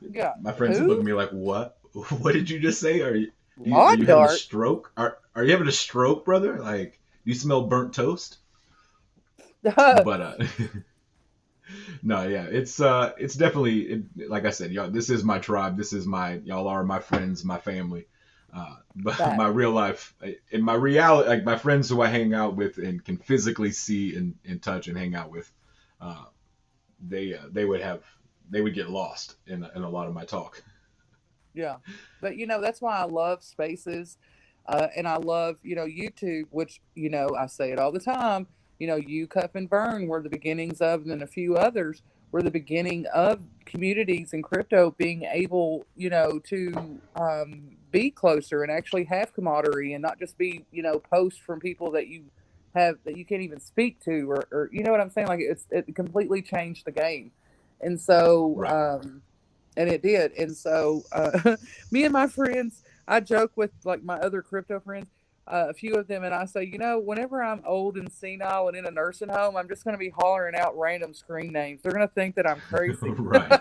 yeah, My friends look at who? me like, "What? What did you just say? Are Lawn you having a dart. stroke? Are you having a stroke, brother? Like, do you smell burnt toast?" But no, yeah, it's definitely like I said, y'all. This is my tribe. This is y'all are my friends, my family. But That. my real life, in my reality, like my friends who I hang out with and can physically see and touch and hang out with, uh, they would get lost in a lot of my talk. Yeah. But that's why I love spaces. And I love, YouTube, which, I say it all the time. You Cuff and Burn were the beginnings of, and then a few others were the beginning of communities in crypto being able, to be closer and actually have camaraderie and not just be, posts from people that you can't even speak to, or you know what I'm saying? Like it completely changed the game. And so, Right. and it did. And so, me and my friends, I joke with like my other crypto friends, a few of them, and I say, whenever I'm old and senile and in a nursing home, I'm just going to be hollering out random screen names. They're going to think that I'm crazy, Right.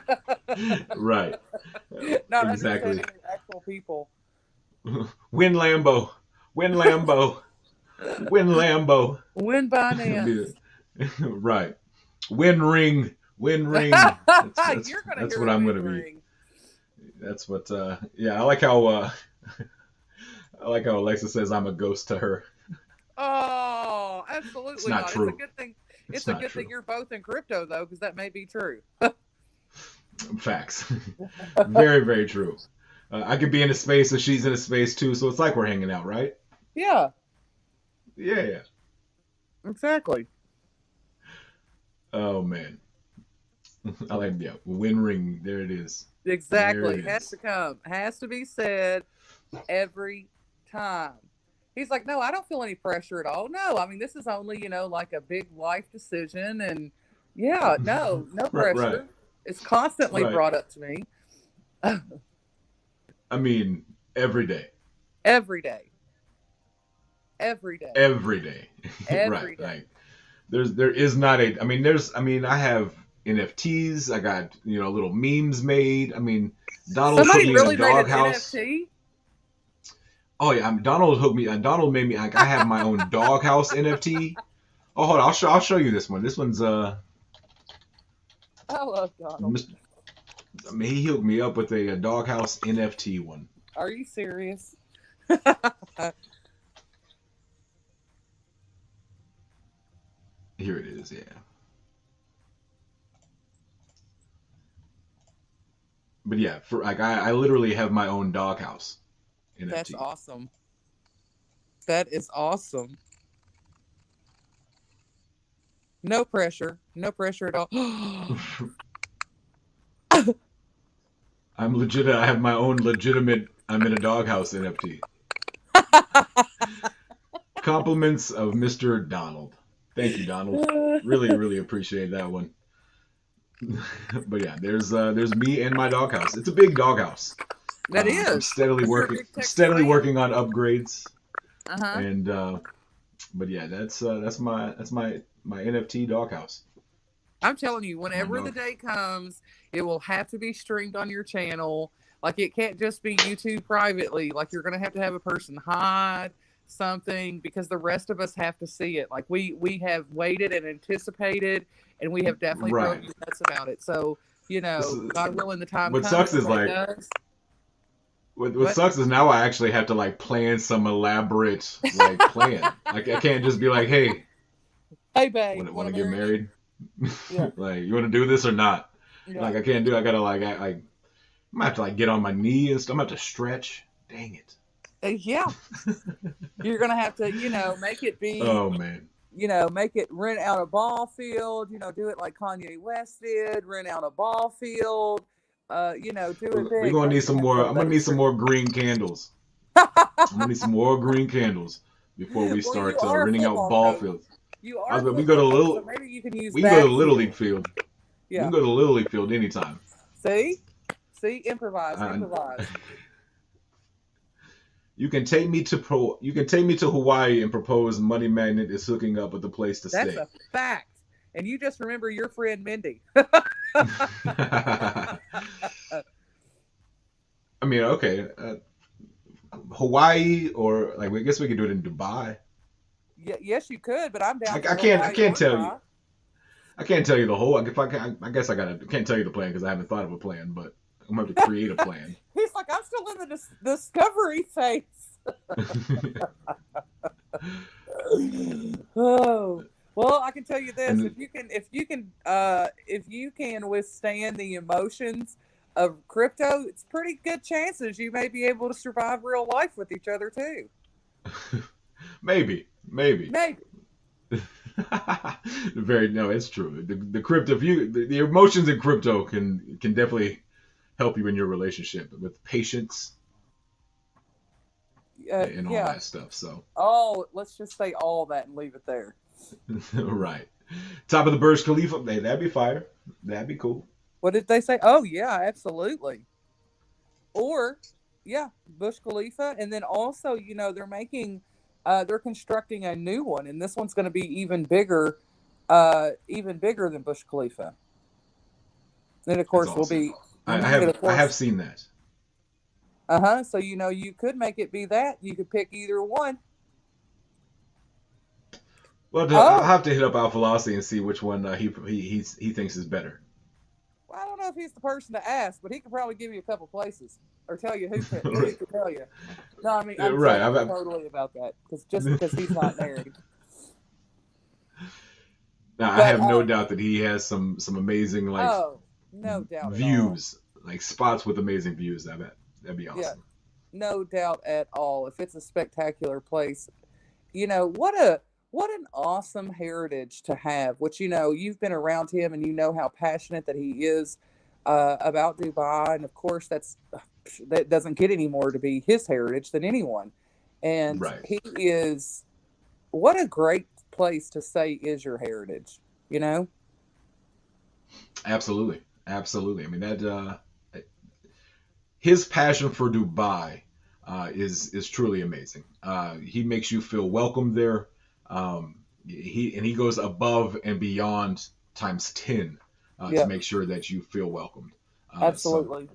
Right. not Exactly. understanding the actual people. Win Lambo. Win Lambo. Win Lambo. Win Binance. Right. Win ring. Win ring. You're going to That's hear what a I'm win gonna be. ring. That's what. Yeah, I like how. I like how Alexa says I'm a ghost to her. Oh, It's absolutely not not. It's a true. good thing. It's It's a not good thing true. you're both in crypto though, because that may be true. Facts. Very, very true. I could be in a space and she's in a space too, so it's like we're hanging out, right? Yeah, Yeah, yeah. exactly. Oh man, I like yeah. Win ring. There it is. There it Exactly. Has is. to come. Has to be said every time. He's like, no, I don't feel any pressure at all. No, I mean, this is only, like a big life decision. And yeah, no, no Right, right, pressure. It's constantly right. brought up to me I mean, every day, every day, every day, every day. Right. every day. Like there is not a. I mean, there's. I mean, I have NFTs. I got little memes made. I mean, Donald put Somebody me in a really made an doghouse. NFT. Oh yeah, Donald hooked me. Donald made me like I have my own doghouse NFT. Oh, hold on, I'll show you this one. This one's I love Donald. Mr. I mean, he hooked me up with a doghouse NFT one. Are you serious? Here it is. Yeah, but yeah, for like I literally have my own doghouse That's NFT. awesome. That is awesome. No pressure. No pressure at all. I'm legit. I have my own legitimate. I'm in a doghouse NFT. Compliments of Mr. Donald. Thank you, Donald. Really, really appreciate that one. But yeah, there's me and my doghouse. It's a big doghouse. That I'm is. steadily Because you're a working, big Texas steadily fan. working on upgrades, Uh huh. and but yeah, that's my NFT doghouse. I'm telling you, My whenever the dog. day comes, it will have to be streamed on your channel. Like it can't just be YouTube privately. Like you're gonna have a person hide something because the rest of us have to see it. Like we have waited and anticipated, and we have definitely broken Right. nuts about it. So This is, God willing, the time what comes sucks and is when it like does. what What? sucks is now I actually have to like plan some elaborate like plan. Like I can't just be like, hey, Hey, babe, want want to to get marry me? married? Yeah, Like you want to do this or not? yeah. Like I can't do. I gotta like like I'm gonna have to like get on my knee and stuff. I'm gonna have to stretch. Dang it. Yeah. You're gonna have to, make it be, Oh man. make it rent out a ball field, do it like Kanye West did, rent out a ball field, do it We're big. gonna Like need you some have more. I'm gonna somebody need some for. more green candles. I'm gonna need some more green candles before we Well, you start are a renting out football ball coach. fields. You I are was, a but we can go to football coach, so little. maybe you can use We can go to that Little League field. field. We Yeah. can go to Little League field anytime. See, see, improvise, Uh, improvise. you can take me to You can take me to Hawaii and propose Money Magnet is hooking up with a place to That's stay. a fact. And you just remember your friend Mindy. I mean, okay, Hawaii or like I guess we could do it in Dubai. Yes, you could, but I'm I, down for I can't. I Hawaii can't or tell you. Dubai. I can't tell you the whole. If I can, I guess I can't tell you the plan because I haven't thought of a plan. But I'm gonna have to create a plan. He's like, I'm still in the discovery phase. Oh, well, I can tell you this: and if you can withstand the emotions of crypto, it's pretty good chances you may be able to survive real life with each other too. maybe. Maybe. Very no, it's true. The crypto, if you the emotions in crypto can definitely help you in your relationship with patience and all Yeah. that stuff. So Oh, let's just say all that and leave it there. right, top of the Burj Khalifa, hey, that'd be fire. That'd be cool. What did they say? Oh, yeah, absolutely. Or, yeah, Bush Khalifa, and then also, they're constructing a new one, and this one's going to be even bigger than Bush Khalifa. And of That's course, will awesome. be, and of I have course, seen that. so you could make it be that. You could pick either one. Well, I'll Oh, have to hit up Al Velocity and see which one he thinks is better. well, I don't know if he's the person to ask, but he could probably give you a couple places or tell you who to tell you. No, I mean I'm Right. joking totally about that because just because he's not married. Now, I But have no doubt that he has some amazing like oh, no doubt at all. views, like spots with amazing views. I bet that'd be Yeah, awesome. no doubt at all. If it's a spectacular place, what an awesome heritage to have. Which you've been around him and you know how passionate that he is about Dubai, and of course that doesn't get any more to be his heritage than anyone. And Right. he is what a great place to say is your heritage. You know? Absolutely. Absolutely. I mean that his passion for Dubai is truly amazing. He makes you feel welcome there. He goes above and beyond times 10 to Yeah, make sure that you feel welcomed. So absolutely.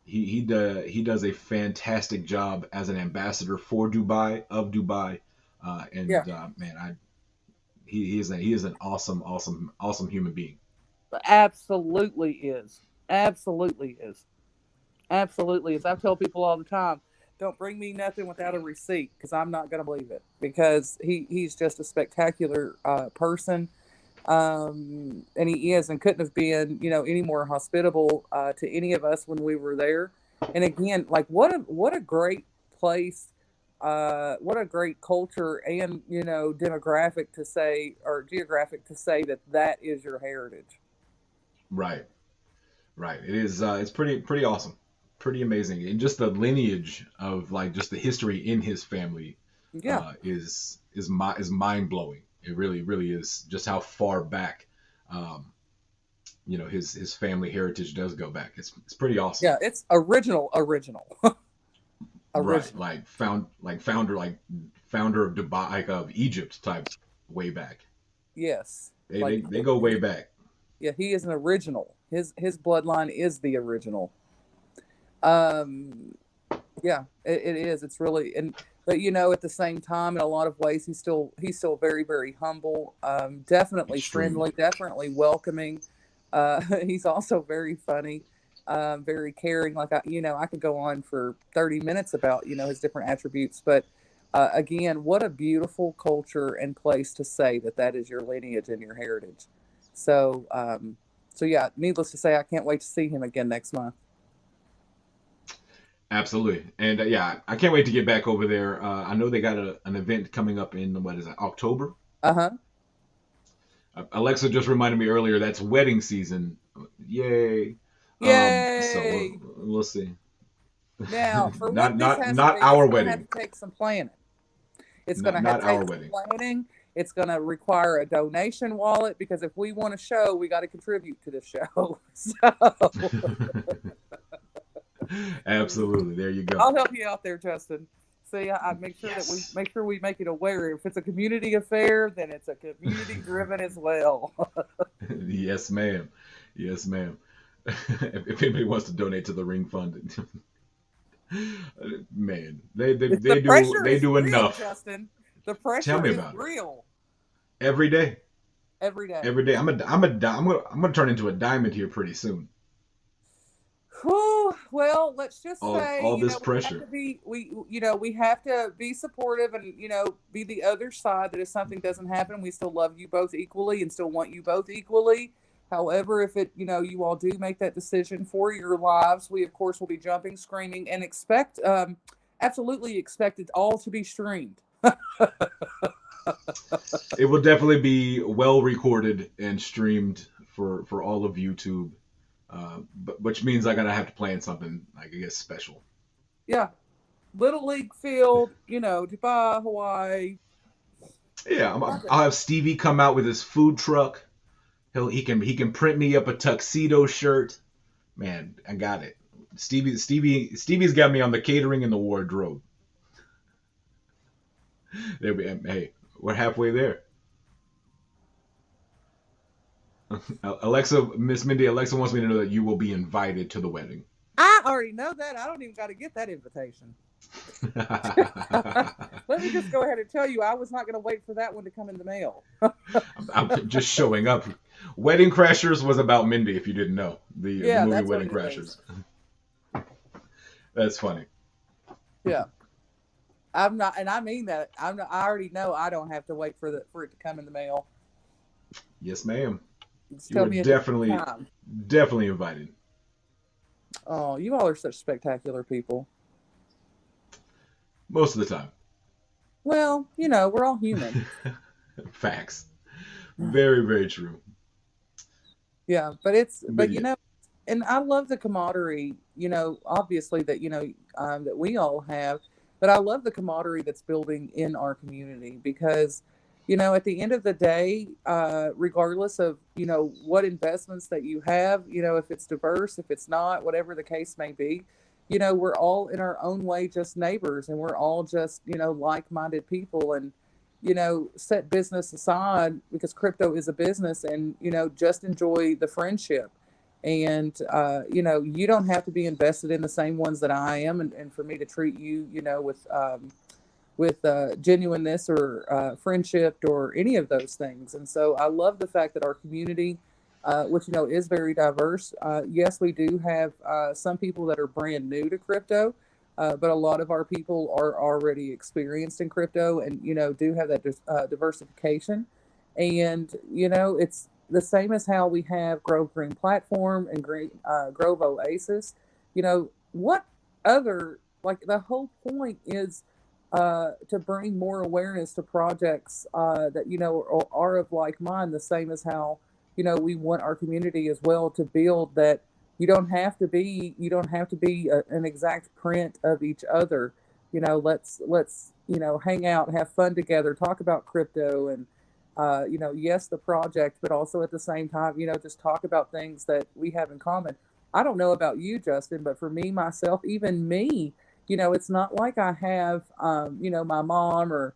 he does a fantastic job as an ambassador for Dubai, Yeah, and man, he is an awesome human being. absolutely is. Absolutely is. Absolutely is. I tell people all the time, don't bring me nothing without a receipt because I'm not going to believe it because he's just a spectacular person. And he is and couldn't have been, any more hospitable to any of us when we were there. And again, like what a great place, what a great culture and demographic to say or geographic to say that is your heritage. Right, right. It is. It's pretty awesome, pretty amazing, and just the lineage of like just the history in his family Yeah, is mind blowing. It really is. Just how far back, um, his family heritage does go back. It's pretty awesome. yeah, it's original, Right, original. founder of Dubai, like of Egypt type way back. Yes, They like they, they go way back. yeah, he is an original. His bloodline is the original. Um, yeah, it is. It's really but at the same time, in a lot of ways, he's still very very humble. Definitely friendly, Extremely. definitely welcoming. He's also very funny, very caring. Like I could go on for 30 minutes about his different attributes, but. Again, what a beautiful culture and place to say that is your lineage and your heritage. So, yeah, needless to say, I can't wait to see him again next month. Absolutely, and yeah, I can't wait to get back over there. I know they got an event coming up in what is it, October. Uh huh. Alexa just reminded me earlier that's wedding season. Yay! So Yay! we'll see. Now, for what not this not has to be, not it's our going to have wedding. to take some planning. It's going Not to have not to take our some wedding. planning. It's going to require a donation wallet because if we want a show, we got to contribute to the show. So Absolutely. There you go. I'll help you out there, Justin. See, I make sure that Yes. we make it aware. If it's a community affair, then it's a community driven as well. Yes, ma'am. Yes, ma'am. If anybody wants to donate to the ring fund, man, The pressure they is do real, enough. Justin. The Tell pressure me is about it. real Every day, every day. every day. I'm gonna turn into a diamond here pretty soon. Whew, well, let's just say, All this pressure. we have to be supportive and, be the other side that if something doesn't happen, we still love you both equally and still want you both equally. However, if you all do make that decision for your lives, we of course will be jumping, screaming, and absolutely expect it all to be streamed. It will definitely be well recorded and streamed for all of YouTube, which means I'm gonna have to plan something, I guess, special. Yeah, Little League field, Dubai, Hawaii. Yeah, Love it. I'll have Stevie come out with his food truck. He can print me up a tuxedo shirt. Man, I got it. Stevie's got me on the catering and the wardrobe. Hey, we're halfway there. Miss Mindy, Alexa wants me to know that you will be invited to the wedding. I already know that. I don't even got to get that invitation. Let me just go ahead and tell you, I was not going to wait for that one to come in the mail. I'm just showing up. Wedding Crashers was about Mindy, if you didn't know. The Yeah, movie that's what Wedding it is. Crashers. That's funny. Yeah, I'm not, and I mean that. I already know I don't have to wait for it to come in the mail. Yes, ma'am. Just You tell are me a day definitely and time. definitely invited. Oh, you all are such spectacular people. Most of the time. Well, we're all human. Facts. Very, very true. Yeah, But yeah. and I love the camaraderie, obviously that we all have, but I love the camaraderie that's building in our community because, at the end of the day, regardless of, what investments that you have, if it's diverse, if it's not, whatever the case may be, we're all in our own way just neighbors and we're all just, like minded people. And, set business aside because crypto is a business and, just enjoy the friendship. And, you don't have to be invested in the same ones that I am. And for me to treat you, with genuineness or friendship or any of those things. And so I love the fact that our community, which, is very diverse. Yes, we do have some people that are brand new to crypto. But a lot of our people are already experienced in crypto and, do have that diversification. And, it's the same as how we have Grove Green Platform and Grove Oasis. What other, like the whole point is to bring more awareness to projects that, are of like mind, the same as how, we want our community as well to build that you don't have to be an exact print of each other. Let's hang out, have fun together, talk about crypto, and yes, the project, but also at the same time, just talk about things that we have in common. I don't know about you, Justin, but for me, myself, even me, it's not like I have, my mom or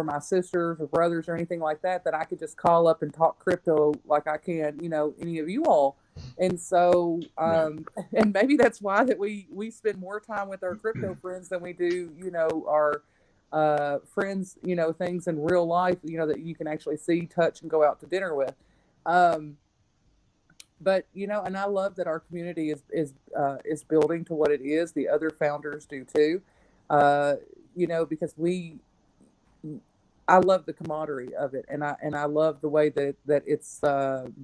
my sisters or brothers or anything like that that I could just call up and talk crypto like I can, any of you all. And so, Right. and maybe that's why that we spend more time with our crypto friends than we do, our friends, things in real life, that you can actually see, touch, and go out to dinner with. Um, but and I love that our community is building to what it is. The other founders do too. Uh, because I love the camaraderie of it, and I love the way that it's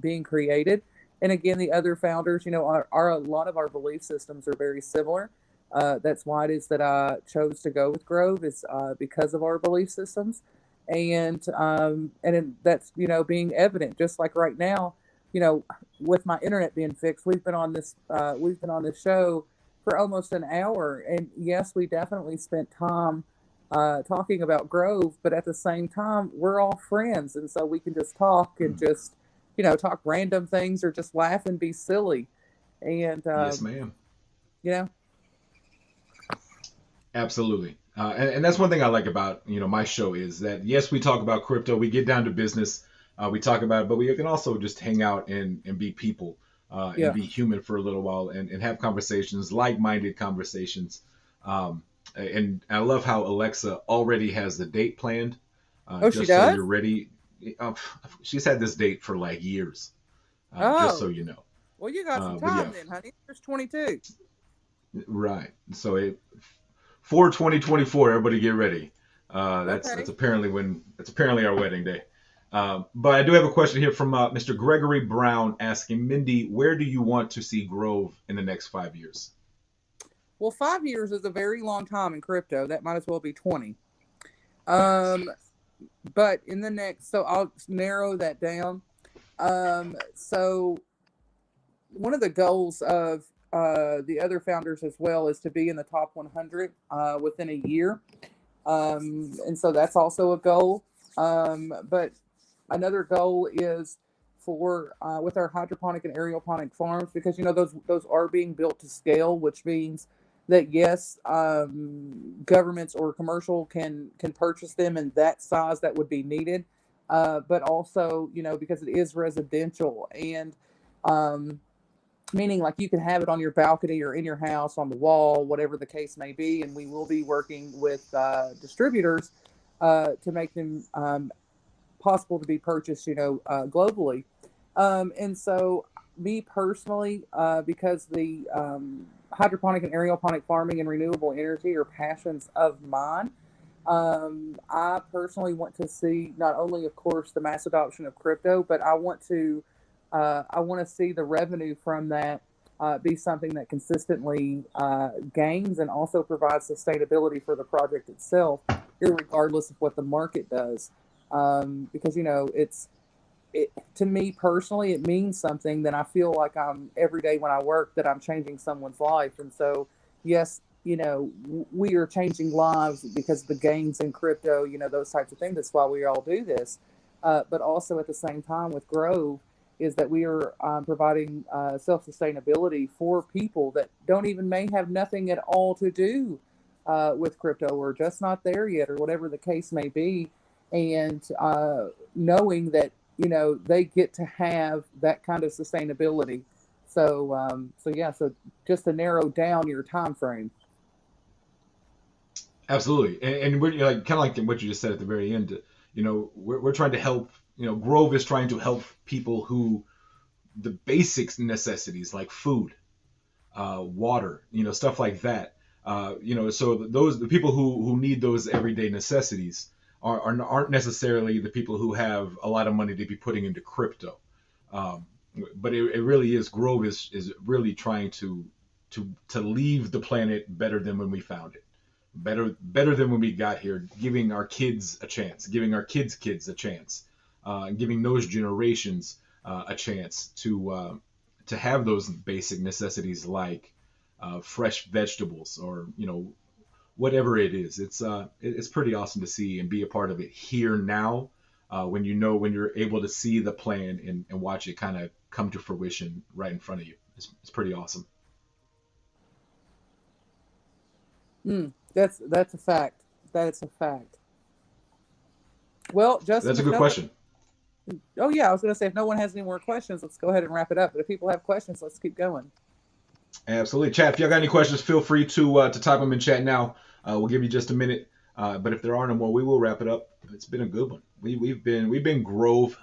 being created. And again, the other founders, are a lot of our belief systems are very similar. That's why it is that I chose to go with Grove is because of our belief systems, and that's being evident. Just like right now, with my internet being fixed, we've been on this show for almost an hour, and yes, we definitely spent time talking about Grove, but at the same time, we're all friends, and so we can just talk and just talk random things or just laugh and be silly, and Yes, ma'am. you know, Absolutely. And that's one thing I like about my show is that yes, we talk about crypto, we get down to business, we talk about it, but we can also just hang out and be people and yeah. be human for a little while and have conversations, like-minded conversations. And I love how Alexa already has the date planned, Oh, she just so does. you're ready. Uh, she's had this date for like years, just so Oh, you know. well, you got some But yeah, time then, honey. There's 22. right. So for 2024, everybody get ready. That's Okay. apparently our wedding day. But I do have a question here from Mr. Gregory Brown asking Mindy, where do you want to see Grove in the next 5 years? Well, 5 years is a very long time in crypto. That might as well be 20. Facts. Um, but in the next, so I'll narrow that down. So one of the goals of the other founders as well is to be in the top 100 within a year. And so that's also a goal. But another goal is for with our hydroponic and aeroponic farms, because those are being built to scale, which means that yes, governments or commercial can purchase them in that size that would be needed. But also, because it is residential, and um, meaning like you can have it on your balcony or in your house on the wall, whatever the case may be. And we will be working with distributors to make them possible to be purchased, globally. And so, me personally, because the hydroponic and aeroponic farming and renewable energy are passions of mine. I personally want to see not only, of course, the mass adoption of crypto, but I want to see the revenue from that be something that consistently gains and also provides sustainability for the project itself, regardless of what the market does. Because to me personally, it means something. That I feel like I'm every day when I work that I'm changing someone's life, and so yes, we are changing lives because of the gains in crypto, those types of things. That's why we all do this. But also at the same time with Grove is that we are providing self sustainability for people that don't even may have nothing at all to do with crypto, or just not there yet, or whatever the case may be, and knowing that they get to have that kind of sustainability. So yeah, so just to narrow down your time frame. Absolutely, and we're like kind of like what you just said at the very end. We're trying to help. Grove is trying to help people who the basic necessities like food, water, stuff like that. So those the people who need those everyday necessities aren't necessarily the people who have a lot of money to be putting into crypto. Um, but it really is Grove is really trying to leave the planet better than when we found it, better than when we got here, giving our kids a chance, giving our kids a chance, giving those generations a chance to have those basic necessities like fresh vegetables or whatever it is. It's pretty awesome to see and be a part of it here now. When you're able to see the plan and watch it kind of come to fruition right in front of you, it's pretty awesome. That's a fact. That's a fact. Well, Justin, That's a if good no one, question. oh yeah, I was going to say if no one has any more questions, let's go ahead and wrap it up. But if people have questions, let's keep going. Absolutely, chat. If y'all got any questions, feel free to type them in chat now. We'll give you just a minute. But if there are no more, we will wrap it up. It's been a good one. We've been Grove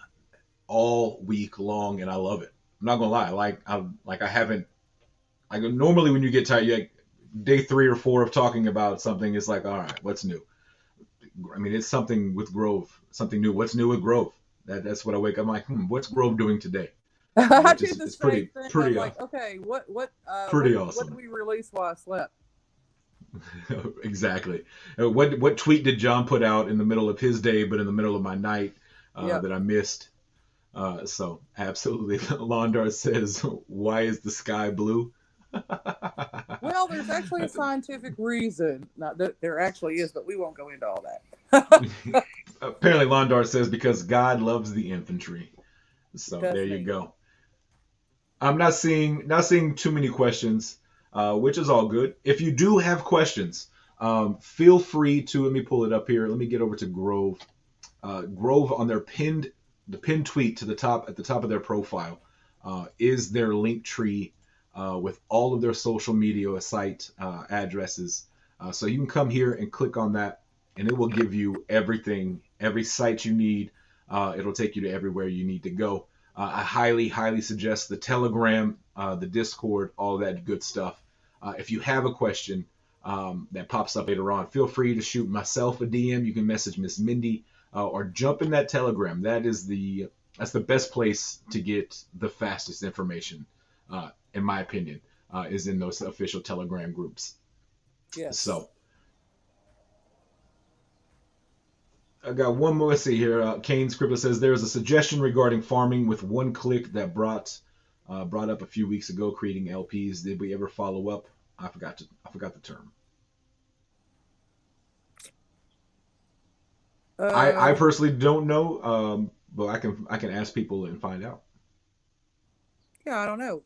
all week long, and I love it. I'm not gonna lie. I haven't like normally when you get tired, like day 3 or 4 of talking about something, it's like, all right, what's new? I mean, it's something with Grove, something new. What's new with Grove? That's what I wake up. I'm like, what's Grove doing today? I Which do is the it's same pretty thing. I'm pretty like, okay, pretty what did awesome. we release while I slept? Exactly. What tweet did John put out in the middle of his day, but in the middle of my night Yep. that I missed? So absolutely, Lawn Dart says, "Why is the sky blue?" Well, there's actually a scientific reason. Not that there actually is, but we won't go into all that. Apparently, Lawn Dart says because God loves the infantry. So Does there you he? go. I'm not seeing too many questions, which is all good. If you do have questions, feel free to let me pull it up here. Let me get over to Grove. Grove on their pinned tweet to the top at the top of their profile is their link tree with all of their social media site addresses. So you can come here and click on that, and it will give you everything, every site you need. It'll take you to everywhere you need to go. I highly, highly suggest the Telegram, the Discord, all that good stuff. If you have a question that pops up later on, feel free to shoot myself a DM. You can message Miss Mindy or jump in that Telegram. That's the best place to get the fastest information, in my opinion, is in those official Telegram groups. Yes. So I got one more. Let's see here. Kane Scribbler says there is a suggestion regarding farming with one click that brought up a few weeks ago, creating LPs. Did we ever follow up? I forgot the term. I Um, personally don't know, but I can ask people and find out. yeah, I don't know.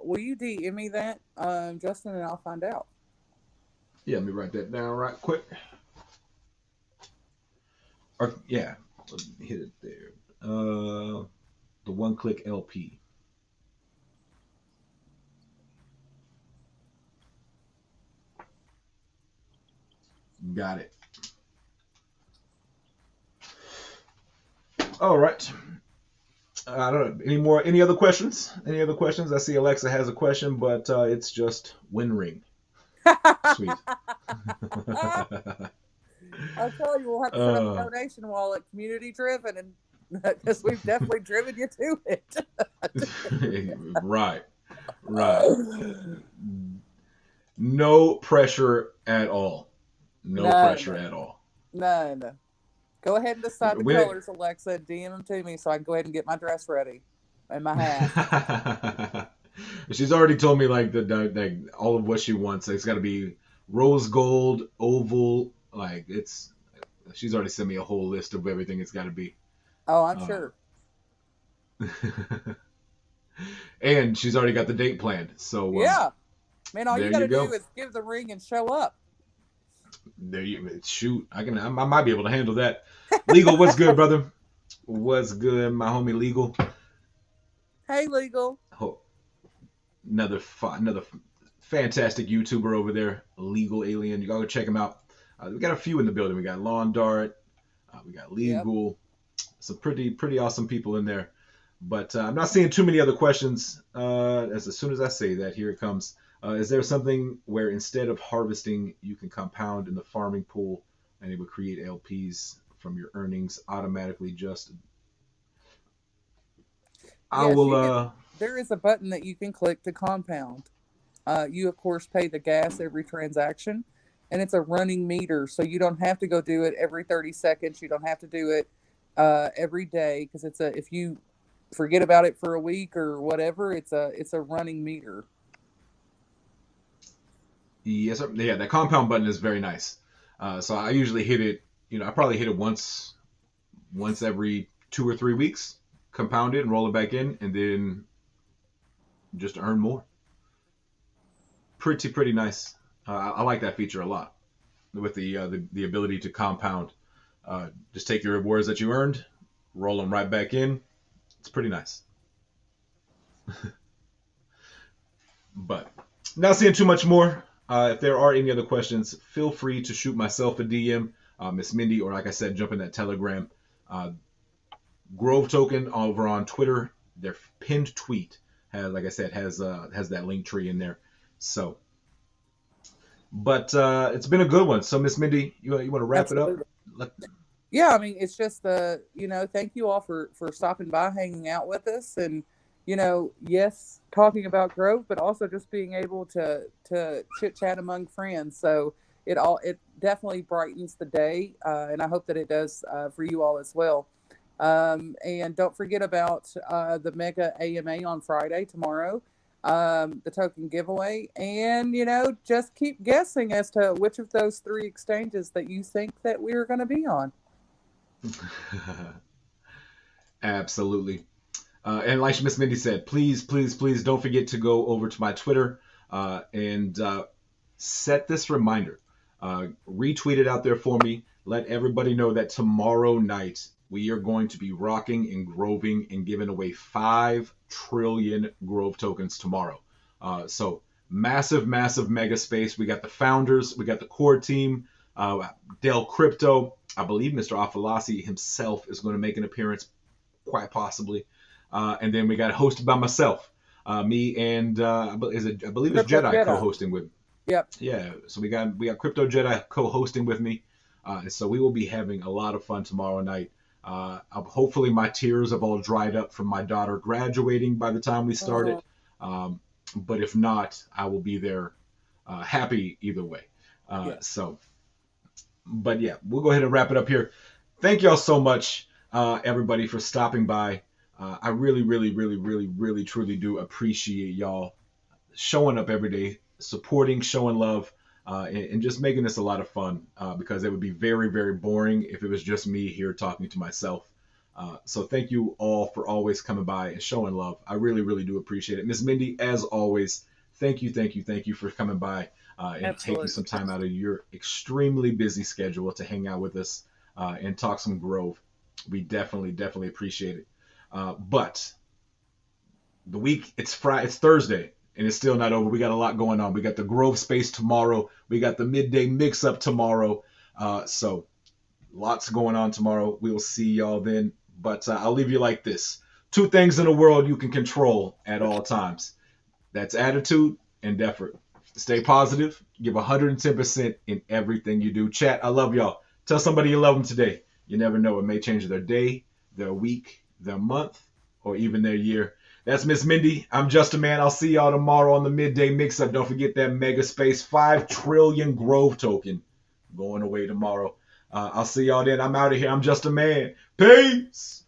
Will you DM me that, Justin, and I'll find out. Yeah, let me write that down right quick. Or yeah, hit it there. The one click LP. Got it. All right. I don't know. Any other questions? Any other questions? I see Alexa has a question, but it's just win ring. Sweet. I'll tell you, we'll have to set up a uh, donation wallet, community driven, and because we've definitely driven you to it. right. Right. No pressure at all. No None, pressure at all. none. Go ahead and decide the When it, colors, Alexa. DM them to me so I can go ahead and get my dress ready and my hat. she's already told me like like all of what she wants. It's got to be rose gold, oval. Like it's. She's already sent me a whole list of everything it's got to be. Oh, I'm Uh, sure. and she's already got the date planned. So Yeah, man. All you there got you to do go. is give the ring and show up. There you shoot. I might be able to handle that. Legal, what's good, brother? What's good, my homie Legal? Hey, legal. Oh, another fantastic YouTuber over there, Legal Alien. You gotta go check him out. We got a few in the building. We got Lawn Dart. We got Yep. Legal. Some pretty awesome people in there. But I'm not seeing too many other questions. As soon as I say that, here it comes. Is there something where instead of harvesting, you can compound in the farming pool, and it would create LPs from your earnings automatically? Just I Yes, will. you can. There is a button that you can click to compound. You, of course, pay the gas every transaction, and it's a running meter, so you don't have to go do it every 30 seconds. You don't have to do it every day because if you forget about it for a week or whatever, it's a running meter. Yes, sir. Yeah, that compound button is very nice. So I usually hit it. I probably hit it once every 2 or 3 weeks, compound it and roll it back in, and then just earn more. Pretty nice. I like that feature a lot with the ability to compound. Just take your rewards that you earned, roll them right back in. It's pretty nice. But not seeing too much more. If there are any other questions, feel free to shoot myself a DM, Miss Mindy, or like I said, jump in that Telegram. Uh, Grove Token over on Twitter. Their pinned tweet has, like I said, has that link tree in there. So, but it's been a good one. So, Miss Mindy, you want to wrap it up? Absolutely. Let, Yeah, I mean, it's just thank you all for stopping by, hanging out with us, and yes, talking about growth, but also just being able to chit chat among friends. So it definitely brightens the day, and I hope that it does for you all as well. And don't forget about the Mega AMA on Friday, tomorrow, the token giveaway. And, just keep guessing as to which of those three exchanges that you think that we're going to be on. Absolutely. And like Miss Mindy said, please, please, please don't forget to go over to my Twitter and set this reminder. Retweet it out there for me. Let everybody know that tomorrow night we are going to be rocking and groving and giving away 5 trillion Grove tokens tomorrow. So massive, massive mega space. We got the founders, we got the core team, Dell Crypto. I believe Mr. Afalasi himself is going to make an appearance, quite possibly. And then we got hosted by myself, me and I believe it's Jedi co-hosting with me. Yep. Yeah. So we got Crypto Jedi co-hosting with me. And so we will be having a lot of fun tomorrow night. Hopefully my tears have all dried up from my daughter graduating by the time we started. But if not, I will be there happy either way. So, but yeah, we'll go ahead and wrap it up here. Thank y'all so much, everybody, for stopping by. I really, really, really, really, really, truly do appreciate y'all showing up every day, supporting, showing love, and just making this a lot of fun, because it would be very, very boring if it was just me here talking to myself. So thank you all for always coming by and showing love. I really, really do appreciate it. Miss Mindy, as always, thank you for coming by and taking some time out of your extremely busy schedule to hang out with us and talk some Grove. We definitely, definitely appreciate it. But the week, it's Thursday, and it's still not over. We got a lot going on. We got the Grove Space tomorrow. We got the midday mix-up tomorrow. So lots going on tomorrow. We'll see y'all then. But I'll leave you like this. 2 things in the world you can control at all times. That's attitude and effort. Stay positive. Give 110% in everything you do. Chat, I love y'all. Tell somebody you love them today. You never know. It may change their day, their week, their month, or even their year. That's Miss Mindy. I'm JustAman. I'll see y'all tomorrow on the midday mix-up. Don't forget that mega space 5 trillion Grove token going away tomorrow. I'll see y'all then. I'm out of here. I'm JustAman. Peace.